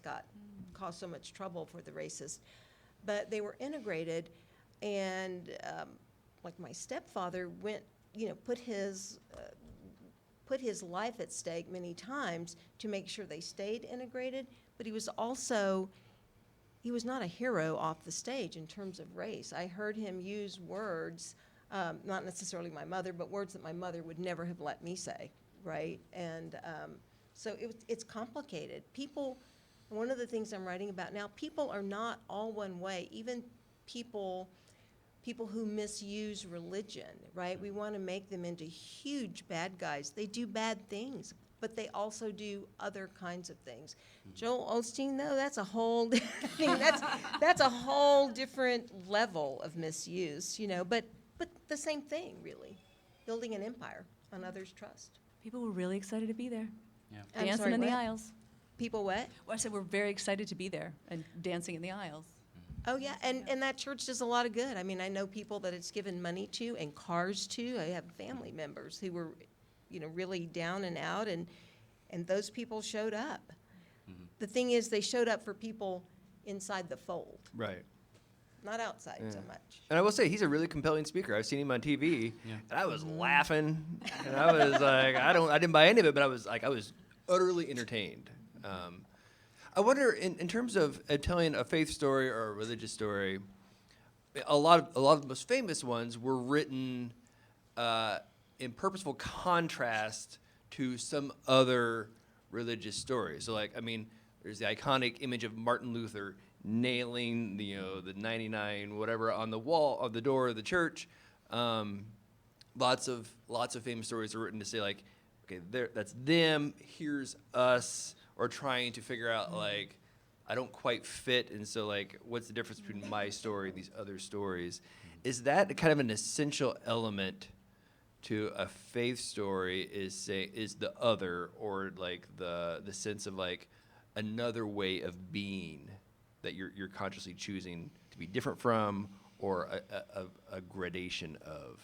[SPEAKER 5] caused so much trouble for the racists. But they were integrated, and like my stepfather went, put his life at stake many times to make sure they stayed integrated. But he was not a hero off the stage in terms of race. I heard him use words, not necessarily my mother, but words that my mother would never have let me say, right? And so it's complicated. People, one of the things I'm writing about now, people are not all one way. Even people who misuse religion, right? We want to make them into huge bad guys. They do bad things, but they also do other kinds of things. Joel Osteen, though, that's a whole, that's a whole different level of misuse, but the same thing, really. Building an empire on others' trust.
[SPEAKER 6] People were really excited to be there.
[SPEAKER 4] Yeah.
[SPEAKER 5] I'm
[SPEAKER 6] Dancing
[SPEAKER 5] sorry,
[SPEAKER 6] in the
[SPEAKER 5] what?
[SPEAKER 6] aisles.
[SPEAKER 5] People what?
[SPEAKER 6] Well, I said we're very excited to be there and dancing in the aisles.
[SPEAKER 5] Oh, yeah, and that church does a lot of good. I mean, I know people that it's given money to and cars to. I have family members who were, really down and out, and those people showed up. The thing is, they showed up for people inside the fold,
[SPEAKER 2] Right.
[SPEAKER 5] not outside so
[SPEAKER 2] Yeah.
[SPEAKER 5] much.
[SPEAKER 2] And I will say, he's a really compelling speaker. I've seen him on TV,
[SPEAKER 4] Yeah.
[SPEAKER 2] and I was laughing, and I was like, I didn't buy any of it, but I was utterly entertained. I wonder, in terms of telling a faith story or a religious story, a lot of the most famous ones were written in purposeful contrast to some other religious story. So, there's the iconic image of Martin Luther nailing the 99 whatever on the wall of the door of the church. Lots of famous stories are written to say okay, that's them. Here's us, or trying to figure out I don't quite fit, and so what's the difference between my story and these other stories? Is that kind of an essential element to a faith story? Is the other, or the sense of another way of being that you're consciously choosing to be different from, or a gradation of?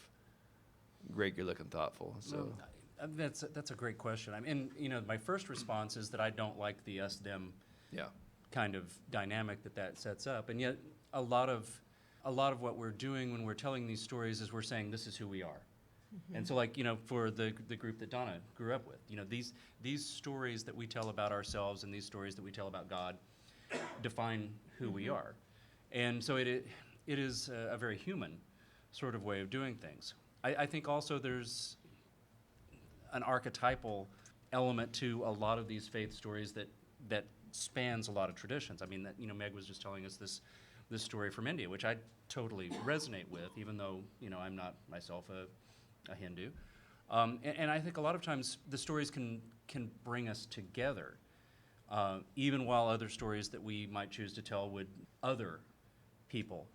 [SPEAKER 2] Greg, you're looking thoughtful. So
[SPEAKER 4] That's a great question. My first response is that I don't like the us-them
[SPEAKER 2] yeah,
[SPEAKER 4] kind of dynamic that sets up, and yet a lot of what we're doing when we're telling these stories is we're saying this is who we are. And so for the group that Donna grew up with, these stories that we tell about ourselves and these stories that we tell about God define who we are. And so it is a very human sort of way of doing things. I think also there's an archetypal element to a lot of these faith stories that spans a lot of traditions. Meg was just telling us this story from India, which I totally resonate with, even though I'm not myself a Hindu. And I think a lot of times the stories can bring us together, even while other stories that we might choose to tell would other people.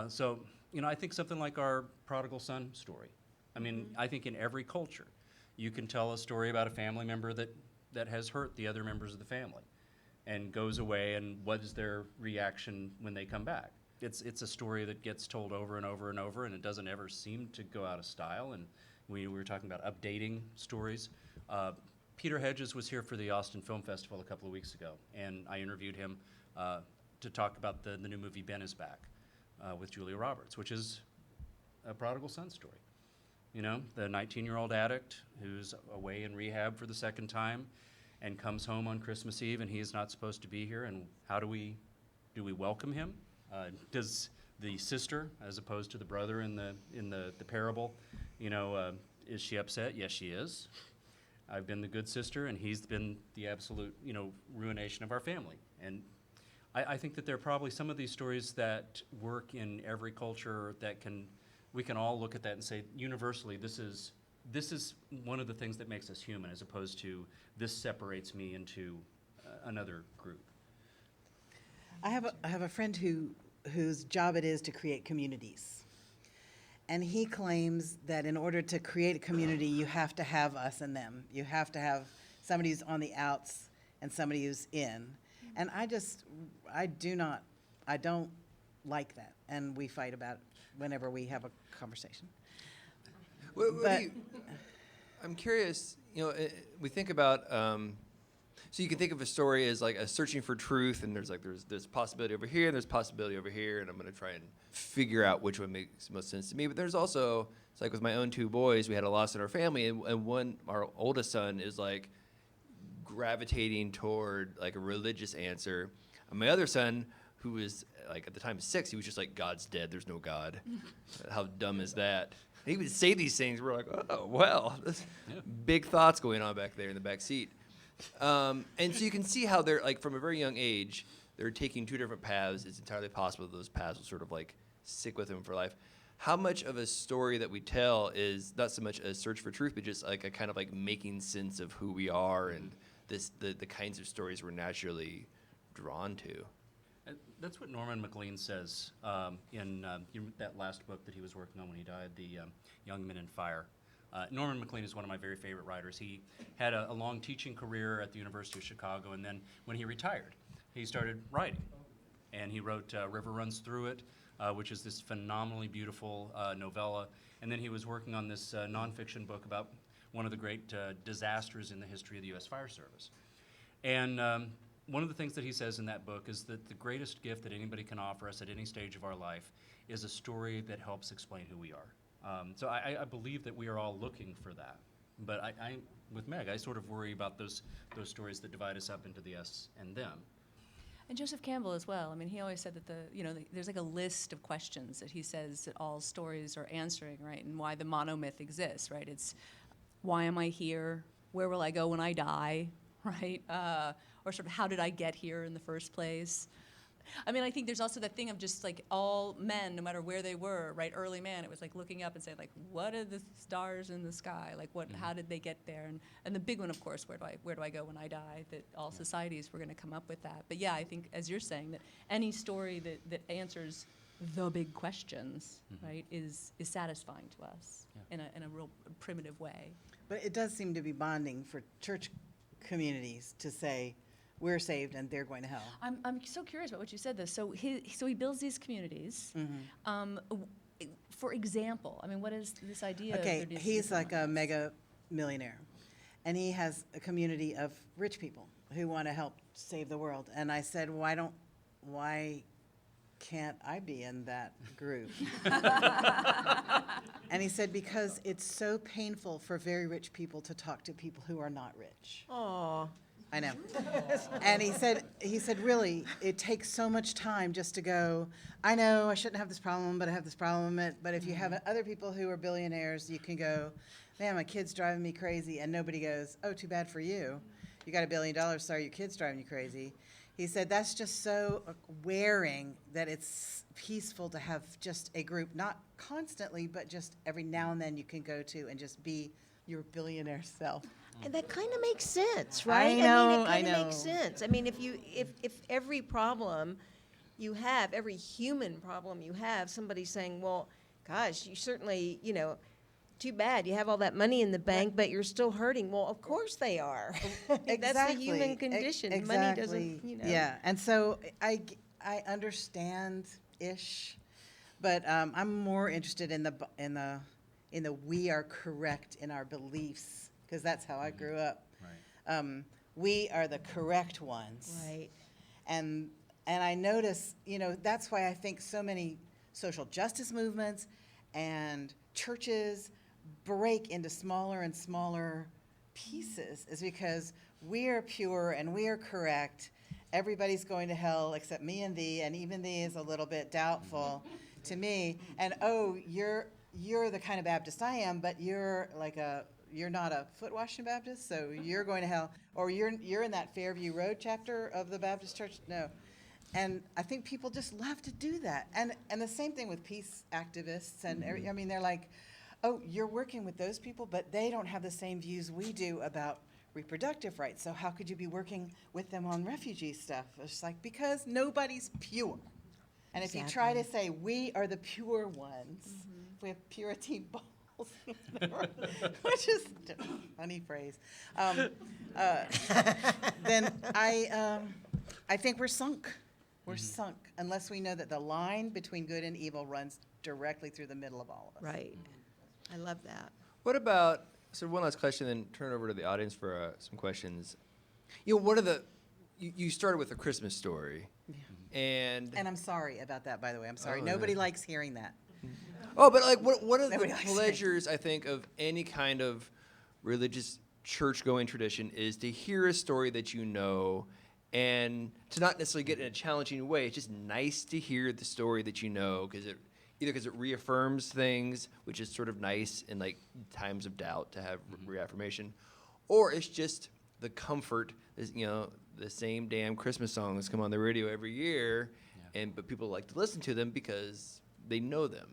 [SPEAKER 4] So I think something like our prodigal son story. I think in every culture, you can tell a story about a family member that has hurt the other members of the family and goes away, and what is their reaction when they come back. It's a story that gets told over and over and over, and it doesn't ever seem to go out of style. And we were talking about updating stories. Peter Hedges was here for the Austin Film Festival a couple of weeks ago, and I interviewed him to talk about the new movie Ben is Back with Julia Roberts, which is a prodigal son story. The 19-year-old addict who's away in rehab for the second time and comes home on Christmas Eve, and he is not supposed to be here. And how do we welcome him? Does the sister, as opposed to the brother in the parable, is she upset? Yes, she is. I've been the good sister, and he's been the absolute, ruination of our family. And I think that there are probably some of these stories that work in every culture that we can all look at that and say, universally, this is this is one of the things that makes us human, as opposed to this separates me into another group.
[SPEAKER 3] I have a friend whose job it is to create communities. And he claims that in order to create a community, you have to have us and them. You have to have somebody who's on the outs and somebody who's in. And I don't like that. And we fight about it whenever we have a conversation.
[SPEAKER 2] I'm curious, we think about, so you can think of a story as like a searching for truth, and there's possibility over here, and there's possibility over here, and I'm going to try and figure out which one makes most sense to me. But there's also, it's like with my own two boys, we had a loss in our family, and our oldest son is like gravitating toward like a religious answer. And my other son, who was like at the time 6, he was just like, God's dead, there's no God. How dumb is that? And he would say these things, we're like, oh, well, big thoughts going on back there in the back seat. And so you can see how they're, like, from a very young age, they're taking two different paths. It's entirely possible that those paths will sort of, like, stick with them for life. How much of a story that we tell is not so much a search for truth, but just, like, a kind of, like, making sense of who we are and the kinds of stories we're naturally drawn to?
[SPEAKER 4] That's what Norman MacLean says in that last book that he was working on when he died, The Young Men in Fire. Norman MacLean is one of my very favorite writers. He had a long teaching career at the University of Chicago, and then when he retired, he started writing. And he wrote River Runs Through It, which is this phenomenally beautiful novella. And then he was working on this nonfiction book about one of the great disasters in the history of the U.S. Fire Service. And one of the things that he says in that book is that the greatest gift that anybody can offer us at any stage of our life is a story that helps explain who we are. So I believe that we are all looking for that. But I with Meg, I sort of worry about those stories that divide us up into the us and them.
[SPEAKER 6] And Joseph Campbell as well. I mean, he always said that there's like a list of questions that he says that all stories are answering, right? And why the monomyth exists, right? It's why am I here? Where will I go when I die, right? Or sort of how did I get here in the first place? I mean, I think there's also that thing of just like all men, no matter where they were, right? Early man, it was like looking up and saying like, what are the stars in the sky? Like how did they get there? And the big one, of course, where do I go when I die? That all societies were going to come up with that. But yeah, I think as you're saying that any story that answers the big questions, right, is satisfying to us in a real primitive way.
[SPEAKER 3] But it does seem to be bonding for church communities to say, we're saved and they're going to hell.
[SPEAKER 6] I'm so curious about what you said, though. So he builds these communities. For example, I mean, what is this idea?
[SPEAKER 3] Okay, he's like a mega millionaire, and he has a community of rich people who want to help save the world. And I said, why can't I be in that group? And he said, because it's so painful for very rich people to talk to people who are not rich.
[SPEAKER 5] Aw.
[SPEAKER 3] I know. And he said, really, it takes so much time just to go, I know I shouldn't have this problem, but I have this problem. But if you have other people who are billionaires, you can go, man, my kid's driving me crazy. And nobody goes, oh, too bad for you. You got $1 billion, sorry, your kid's driving you crazy. He said, that's just so wearing that it's peaceful to have just a group, not constantly, but just every now and then you can go to and just be your billionaire self.
[SPEAKER 5] And that kind of makes sense, right?
[SPEAKER 3] I
[SPEAKER 5] It
[SPEAKER 3] know.
[SPEAKER 5] makes sense. I mean, if every problem you have, every human problem you have, somebody's saying, well, gosh, you certainly, too bad you have all that money in the bank, but you're still hurting. Well, of course they are. That's the human condition.
[SPEAKER 3] Exactly.
[SPEAKER 5] Money doesn't,
[SPEAKER 3] Yeah, and so I understand-ish, but I'm more interested in the we are correct in our beliefs, because that's how I grew up.
[SPEAKER 4] Right.
[SPEAKER 3] We are the correct ones.
[SPEAKER 5] Right.
[SPEAKER 3] And I notice, that's why I think so many social justice movements and churches break into smaller and smaller pieces, is because we are pure and we are correct. Everybody's going to hell except me and thee, and even thee is a little bit doubtful to me. And you're the kind of Baptist I am, but you're not a foot washing Baptist, so you're going to hell. Or you're in that Fairview Road chapter of the Baptist church. No. And I think people just love to do that. And the same thing with peace activists. And I mean, they're like, oh, you're working with those people, but they don't have the same views we do about reproductive rights. So how could you be working with them on refugee stuff? It's like, because nobody's pure. And if you try to say, we are the pure ones, if we have purity balls, which is a funny phrase, then I think we're sunk. We're sunk unless we know that the line between good and evil runs directly through the middle of all of us.
[SPEAKER 5] Right. I love that.
[SPEAKER 2] What about, so one last question, then turn it over to the audience for some questions. You know, what are the, you started with A Christmas Story.
[SPEAKER 3] Yeah.
[SPEAKER 2] And
[SPEAKER 3] And I'm sorry about that, by the way. I'm sorry.
[SPEAKER 2] Oh,
[SPEAKER 3] Nobody
[SPEAKER 2] yeah.
[SPEAKER 3] likes hearing that.
[SPEAKER 2] oh, but like, what are the
[SPEAKER 3] Nobody likes it.
[SPEAKER 2] pleasures, I think, of any kind of religious church-going tradition is to hear a story that you know and to not necessarily get in a challenging way. It's just nice to hear the story that you know because it reaffirms things, which is sort of nice in like times of doubt to have reaffirmation, or it's just the comfort. You know, the same damn Christmas songs come on the radio every year, but people like to listen to them because they know them.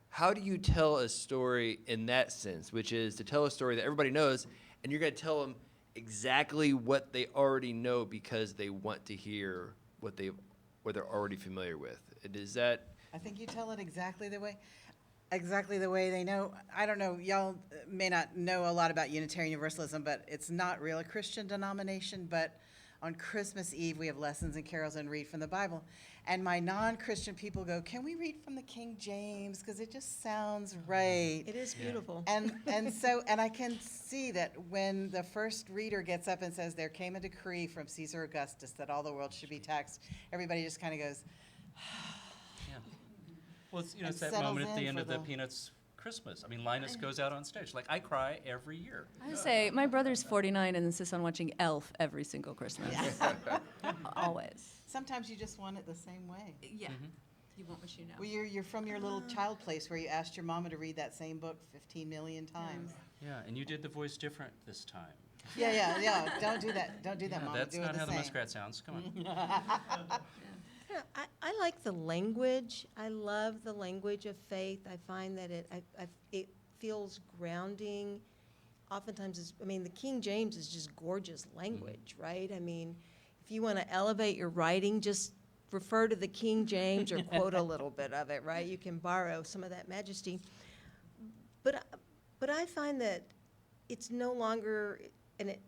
[SPEAKER 2] How do you tell a story in that sense, which is to tell a story that everybody knows, and you're going to tell them exactly what they already know because they want to hear what they're already familiar with? Is that?
[SPEAKER 3] I think you tell it exactly the way they know. I don't know, y'all may not know a lot about Unitarian Universalism, but it's not really a Christian denomination, but on Christmas Eve, we have lessons and carols and read from the Bible. And my non-Christian people go, can we read from the King James? Because it just sounds right.
[SPEAKER 5] It is beautiful.
[SPEAKER 3] And I can see that when the first reader gets up and says, there came a decree from Caesar Augustus that all the world should be taxed, everybody just kind of goes,
[SPEAKER 4] Yeah. Well, it's,
[SPEAKER 3] And
[SPEAKER 4] it's that
[SPEAKER 3] settles
[SPEAKER 4] moment at the
[SPEAKER 3] in
[SPEAKER 4] end
[SPEAKER 3] for
[SPEAKER 4] of the
[SPEAKER 3] the-
[SPEAKER 4] Peanuts Christmas. I mean, Linus goes out on stage. Like, I cry every year.
[SPEAKER 6] I would say my brother's 49 and insists on watching Elf every single Christmas. Always.
[SPEAKER 3] sometimes you just want it the same way.
[SPEAKER 6] Yeah. You want what you know.
[SPEAKER 3] Well, you're from your little child place where you asked your mama to read that same book 15 million times.
[SPEAKER 4] Yeah, and you did the voice different this time.
[SPEAKER 3] Yeah. Don't do that. Don't do that,
[SPEAKER 4] Yeah,
[SPEAKER 3] Mama.
[SPEAKER 4] that's
[SPEAKER 3] do
[SPEAKER 4] not
[SPEAKER 3] it the
[SPEAKER 4] how the
[SPEAKER 3] same.
[SPEAKER 4] muskrat sounds. Come on.
[SPEAKER 5] Yeah, I like the language. I love the language of faith. I find that it feels grounding. Oftentimes, the King James is just gorgeous language, right? I mean, if you want to elevate your writing, just refer to the King James or quote a little bit of it, right? You can borrow some of that majesty. But I find that it's no longer, and it,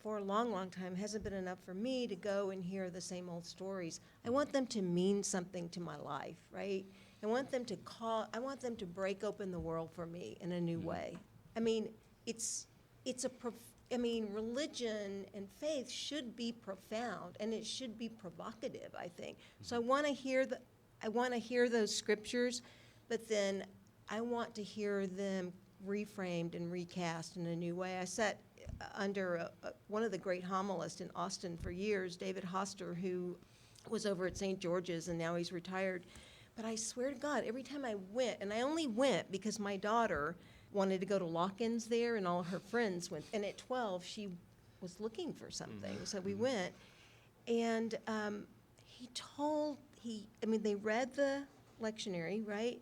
[SPEAKER 5] for a long, long time, hasn't been enough for me to go and hear the same old stories. I want them to mean something to my life, right? I want them to break open the world for me in a new way. I mean, religion and faith should be profound, and it should be provocative, I think. So I want to hear those scriptures, but then I want to hear them reframed and recast in a new way. I sat under one of the great homilists in Austin for years, David Hoster, who was over at St. George's, and now he's retired. But I swear to God, every time I went, and I only went because my daughter wanted to go to lock-ins there, and all her friends went. And at 12, she was looking for something, so we went. And they read the lectionary, right?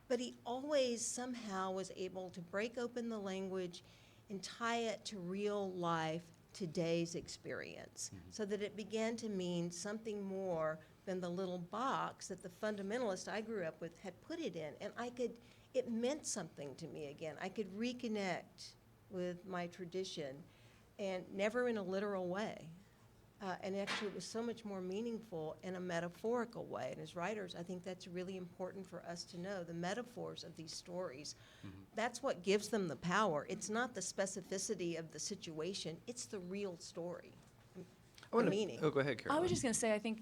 [SPEAKER 5] But he always somehow was able to break open the language and tie it to real life, today's experience, so that it began to mean something more than the little box that the fundamentalist I grew up with had put it in. And it meant something to me again. I could reconnect with my tradition, and never in a literal way. And actually, it was so much more meaningful in a metaphorical way. And as writers, I think that's really important for us to know, the metaphors of these stories. That's what gives them the power. It's not the specificity of the situation, it's the real story, the meaning.
[SPEAKER 2] Oh, go ahead, Carolyn.
[SPEAKER 6] I was just going to say, I think,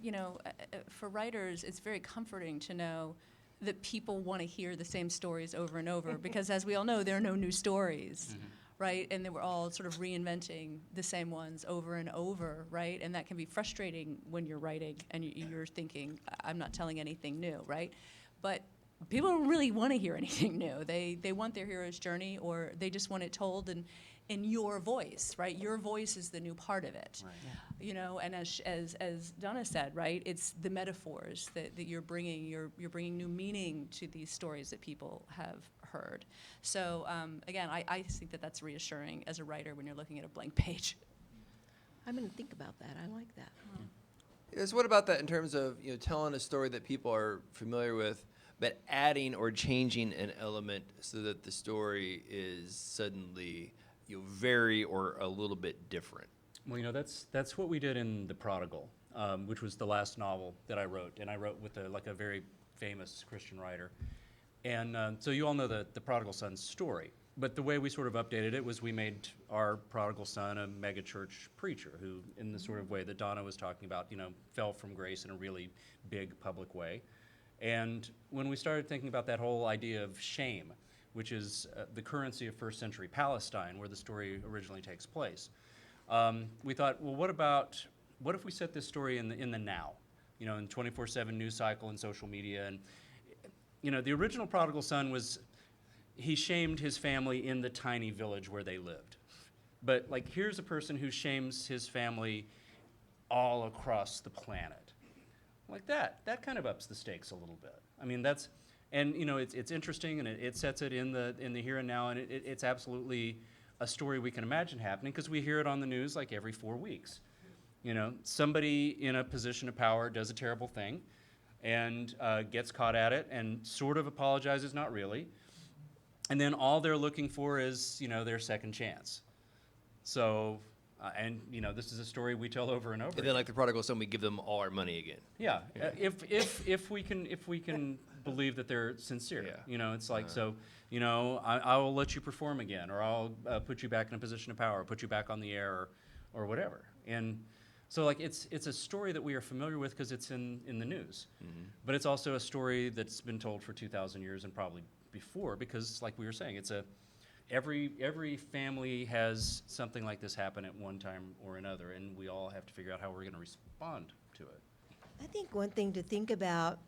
[SPEAKER 6] for writers, it's very comforting to know that people want to hear the same stories over and over, because as we all know, there are no new stories, right? And they were all sort of reinventing the same ones over and over, right? And that can be frustrating when you're writing and you're thinking, I'm not telling anything new, right? But people don't really want to hear anything new. They want their hero's journey, or they just want it told in your voice, right? Your voice is the new part of it.
[SPEAKER 4] Right.
[SPEAKER 6] You know, and as Donna said, right, it's the metaphors that you're bringing. You're bringing new meaning to these stories that people have heard. So again, I think that that's reassuring as a writer when you're looking at a blank page.
[SPEAKER 5] I'm going to think about that. I like that.
[SPEAKER 2] So what about that in terms of telling a story that people are familiar with, but adding or changing an element so that the story is suddenly very or a little bit different?
[SPEAKER 4] Well, that's what we did in The Prodigal, which was the last novel that I wrote, and I wrote with a very famous Christian writer. And so you all know the prodigal son's story. But the way we sort of updated it was we made our prodigal son a megachurch preacher who, in the sort of way that Donna was talking about, fell from grace in a really big public way. And when we started thinking about that whole idea of shame, which is the currency of first century Palestine, where the story originally takes place, we thought, well, what if we set this story in the now, in 24/7 news cycle and social media? And the original prodigal son he shamed his family in the tiny village where they lived. But here's a person who shames his family all across the planet. That kind of ups the stakes a little bit. I mean, it's interesting, and it sets it in the here and now, and it's absolutely a story we can imagine happening because we hear it on the news every 4 weeks. Somebody in a position of power does a terrible thing and gets caught at it and sort of apologizes, not really. And then all they're looking for is, their second chance. So, this is a story we tell over and over.
[SPEAKER 2] And then, like the prodigal son, we give them all our money again.
[SPEAKER 4] Yeah, if we can believe that they're sincere.
[SPEAKER 2] Yeah.
[SPEAKER 4] It's I will let you perform again, or I'll put you back in a position of power, or put you back on the air, or whatever. And so, it's a story that we are familiar with because it's in the news. Mm-hmm. But it's also a story that's been told for 2,000 years and probably before, because like we were saying, every family has something like this happen at one time or another, and we all have to figure out how we're going to respond to it.
[SPEAKER 5] I think one thing to think about,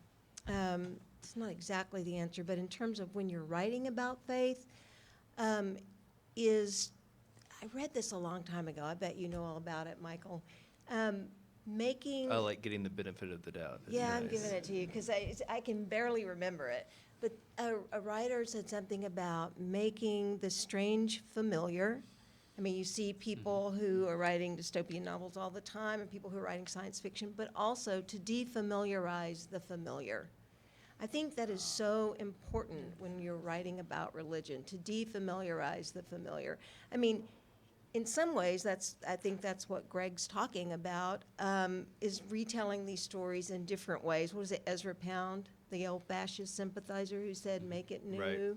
[SPEAKER 5] it's not exactly the answer, but in terms of when you're writing about faith, is, I read this a long time ago, I bet you know all about it, Michael, making...
[SPEAKER 2] I like getting the benefit of the doubt.
[SPEAKER 5] Yeah,
[SPEAKER 2] Nice.
[SPEAKER 5] I'm giving it to you, because I can barely remember it. But a writer said something about making the strange familiar. I mean, you see people who are writing dystopian novels all the time and people who are writing science fiction, but also to defamiliarize the familiar. I think that is so important when you're writing about religion, to defamiliarize the familiar. I mean, in some ways, I think that's what Greg's talking about, is retelling these stories in different ways. What was it, Ezra Pound, the old fascist sympathizer who said, make it new?
[SPEAKER 2] Right.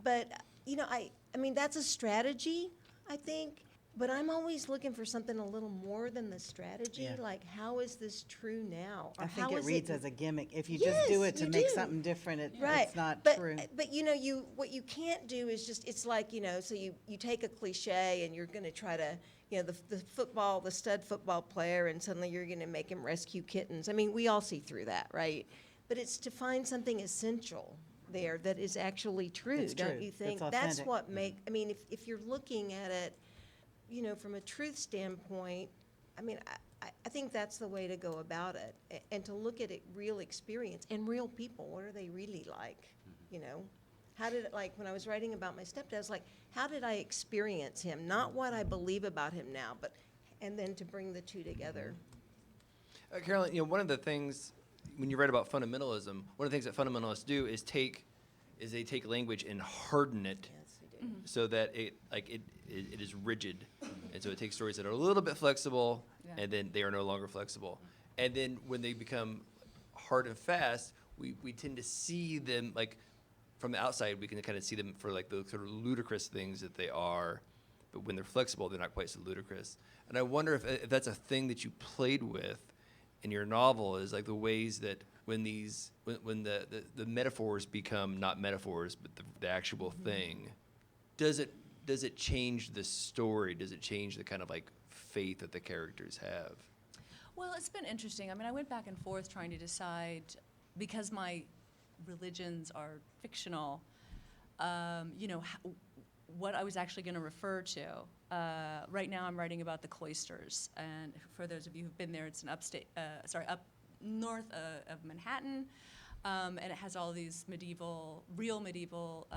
[SPEAKER 5] But, I mean, that's a strategy, I think. But I'm always looking for something a little more than the strategy.
[SPEAKER 3] Yeah.
[SPEAKER 5] Like, how is this true now? Or
[SPEAKER 3] I think
[SPEAKER 5] how
[SPEAKER 3] it
[SPEAKER 5] is
[SPEAKER 3] reads as a gimmick. If you just do it to
[SPEAKER 5] you
[SPEAKER 3] make
[SPEAKER 5] do.
[SPEAKER 3] something different,
[SPEAKER 5] Right.
[SPEAKER 3] it's not
[SPEAKER 5] but,
[SPEAKER 3] true.
[SPEAKER 5] But what you can't do is just, it's like, so you take a cliche and you're going to try to, the stud football player, and suddenly you're going to make him rescue kittens. I mean, we all see through that, right? But it's to find something essential there that is actually true,
[SPEAKER 3] It's
[SPEAKER 5] don't
[SPEAKER 3] true.
[SPEAKER 5] you
[SPEAKER 3] It's
[SPEAKER 5] think? That's
[SPEAKER 3] authentic.
[SPEAKER 5] what I mean, if you're looking at it, from a truth standpoint, I mean, I think that's the way to go about it, and to look at it, real experience and real people. What are they really like? How did it, when I was writing about my stepdad, I was like, how did I experience him? Not what I believe about him now, and then to bring the two together.
[SPEAKER 2] Carolyn, one of the things when you write about fundamentalism, one of the things that fundamentalists do is they take language and harden it.
[SPEAKER 5] Yes, we do.
[SPEAKER 2] So that it is rigid, and so it takes stories that are a little bit flexible,
[SPEAKER 6] Yeah.
[SPEAKER 2] and then they are no longer flexible. And then when they become hard and fast, we tend to see them from the outside. We can kind of see them for the sort of ludicrous things that they are, but when they're flexible, they're not quite so ludicrous. And I wonder if that's a thing that you played with in your novel, is the ways that when the metaphors become not metaphors but the actual thing. Does it change the story? Does it change the kind of faith that the characters have?
[SPEAKER 6] Well, it's been interesting. I mean, I went back and forth trying to decide, because my religions are fictional, what I was actually going to refer to. Right now I'm writing about the cloisters, and for those of you who've been there, it's up north of Manhattan, and it has all these real medieval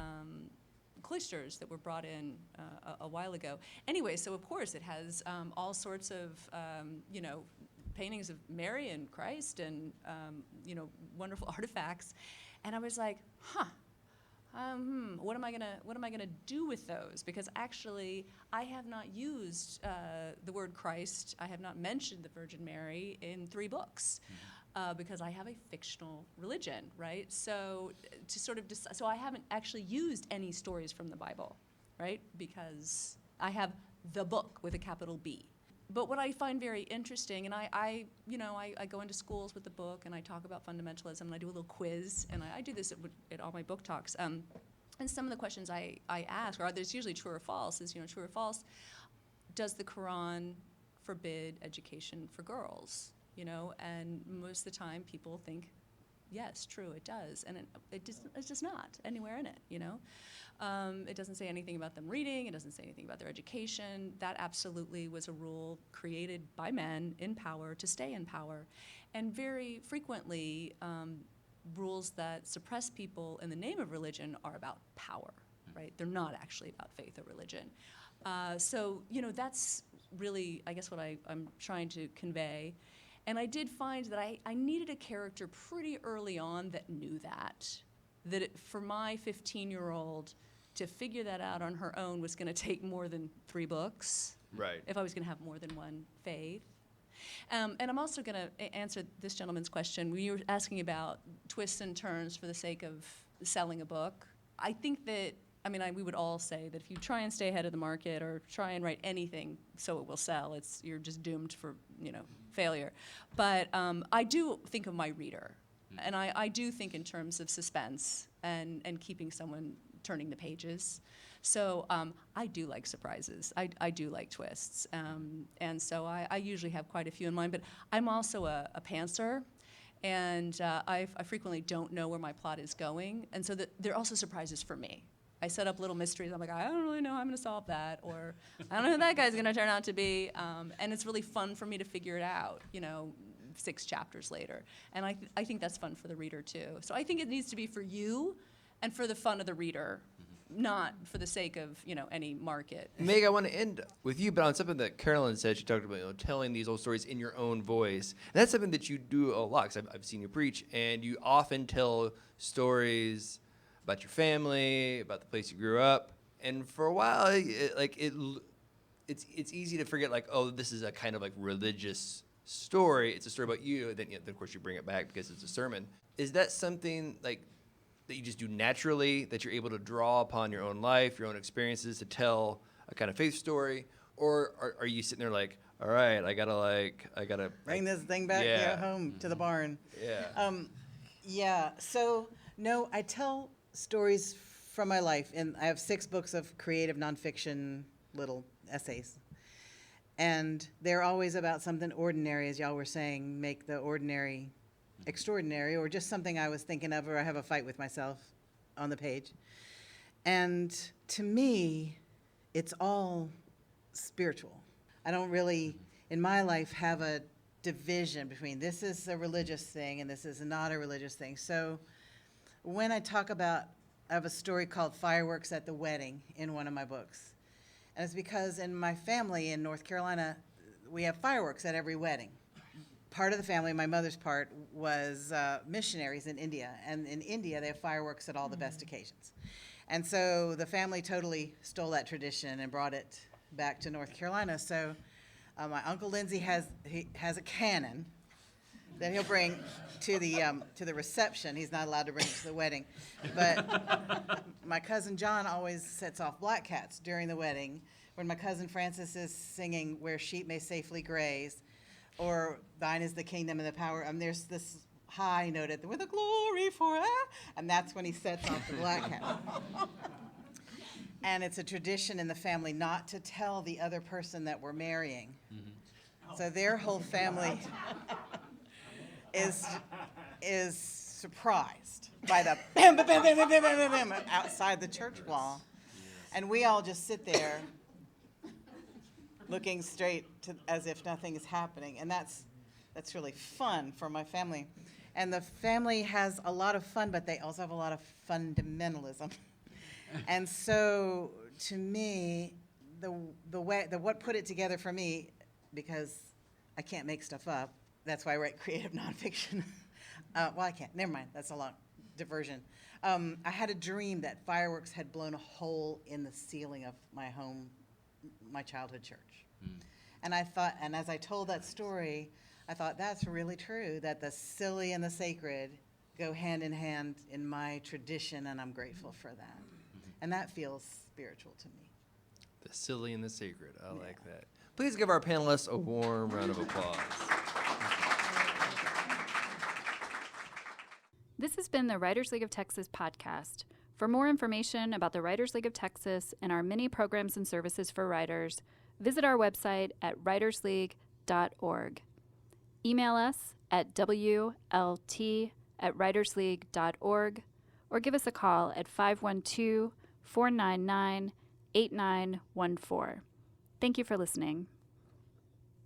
[SPEAKER 6] cloisters that were brought in a while ago. Anyway, so of course it has all sorts of, paintings of Mary and Christ and, wonderful artifacts. And I was like, what am I gonna do with those? Because actually, I have not used the word Christ. I have not mentioned the Virgin Mary in 3 books. Because I have a fictional religion, right? So to sort of so I haven't actually used any stories from the Bible, right? Because I have the book with a capital B. But what I find very interesting, and I go into schools with the book and I talk about fundamentalism and I do a little quiz, and I do this at all my book talks. And some of the questions I ask, or there's usually true or false, is true or false. Does the Quran forbid education for girls? And most of the time people think, yes, true, it does. And it's just not anywhere in it, It doesn't say anything about them reading. It doesn't say anything about their education. That absolutely was a rule created by men in power to stay in power. And very frequently, rules that suppress people in the name of religion are about power, right? They're not actually about faith or religion. So, that's really, I guess, what I'm trying to convey. And I did find that I needed a character pretty early on that knew that for my 15-year-old to figure that out on her own was going to take more than 3 books.
[SPEAKER 2] Right.
[SPEAKER 6] If I was going to have more than one faith. And I'm also going to answer this gentleman's question. We were asking about twists and turns for the sake of selling a book. I think that, we would all say that if you try and stay ahead of the market or try and write anything so it will sell, you're just doomed for, failure. But I do think of my reader, and I do think in terms of suspense and keeping someone turning the pages. So I do like surprises. I do like twists. And so I usually have quite a few in mind, but I'm also a pantser. And I frequently don't know where my plot is going. And so there are also surprises for me. I set up little mysteries. I'm like, I don't really know how I'm going to solve that, or I don't know who that guy's going to turn out to be. And it's really fun for me to figure it out, 6 chapters later. And I think that's fun for the reader, too. So I think it needs to be for you and for the fun of the reader, not for the sake of, any market.
[SPEAKER 2] Meg, I want to end with you, but on something that Carolyn said. She talked about telling these old stories in your own voice. And that's something that you do a lot, because I've seen you preach, and you often tell stories about your family, about the place you grew up. And for a while, it's easy to forget, this is a kind of religious story. It's a story about you. Then of course you bring it back because it's a sermon. Is that something that you just do naturally, that you're able to draw upon your own life, your own experiences to tell a kind of faith story? Or are you sitting there all right, I gotta
[SPEAKER 3] bring this thing back home to the barn.
[SPEAKER 2] Yeah.
[SPEAKER 3] So no, I tell stories from my life, and I have 6 books of creative nonfiction little essays. And they're always about something ordinary, as y'all were saying, make the ordinary extraordinary, or just something I was thinking of, or I have a fight with myself on the page. And to me, it's all spiritual. I don't really, in my life, have a division between this is a religious thing and this is not a religious thing. So when I talk about, I have a story called Fireworks at the Wedding in one of my books. And it's because in my family in North Carolina, we have fireworks at every wedding. Part of the family, my mother's part, was missionaries in India. And in India, they have fireworks at all the best occasions. And so the family totally stole that tradition and brought it back to North Carolina. So my Uncle Lindsay has a cannon that he'll bring to the reception. He's not allowed to bring it to the wedding. But my cousin John always sets off black cats during the wedding, when my cousin Francis is singing "Where Sheep May Safely Graze," or "Thine is the Kingdom and the Power." There's this high note at with a glory for, and that's when he sets off the black cat. And it's a tradition in the family not to tell the other person that we're marrying. Mm-hmm. So their whole family is surprised by the bam, bam, bam, bam, bam, bam, bam, outside the church wall. And we all just sit there looking straight as if nothing is happening. And that's really fun for my family. And the family has a lot of fun, but they also have a lot of fundamentalism. And so, to me, what put it together for me, because I can't make stuff up, that's why I write creative nonfiction. Well, I can't, never mind, that's a long diversion. I had a dream that fireworks had blown a hole in the ceiling of my home, my childhood church. And I thought, and as I told that story, I thought that's really true, that the silly and the sacred go hand in hand in my tradition, and I'm grateful for that. And that feels spiritual to me.
[SPEAKER 2] The silly and the sacred. I like that. Please give our panelists a warm round of applause.
[SPEAKER 1] This has been the Writers League of Texas podcast. For more information about the Writers League of Texas and our many programs and services for writers, visit our website at writersleague.org. Email us at wlt@writersleague.org or give us a call at 512-499-8914. Thank you for listening.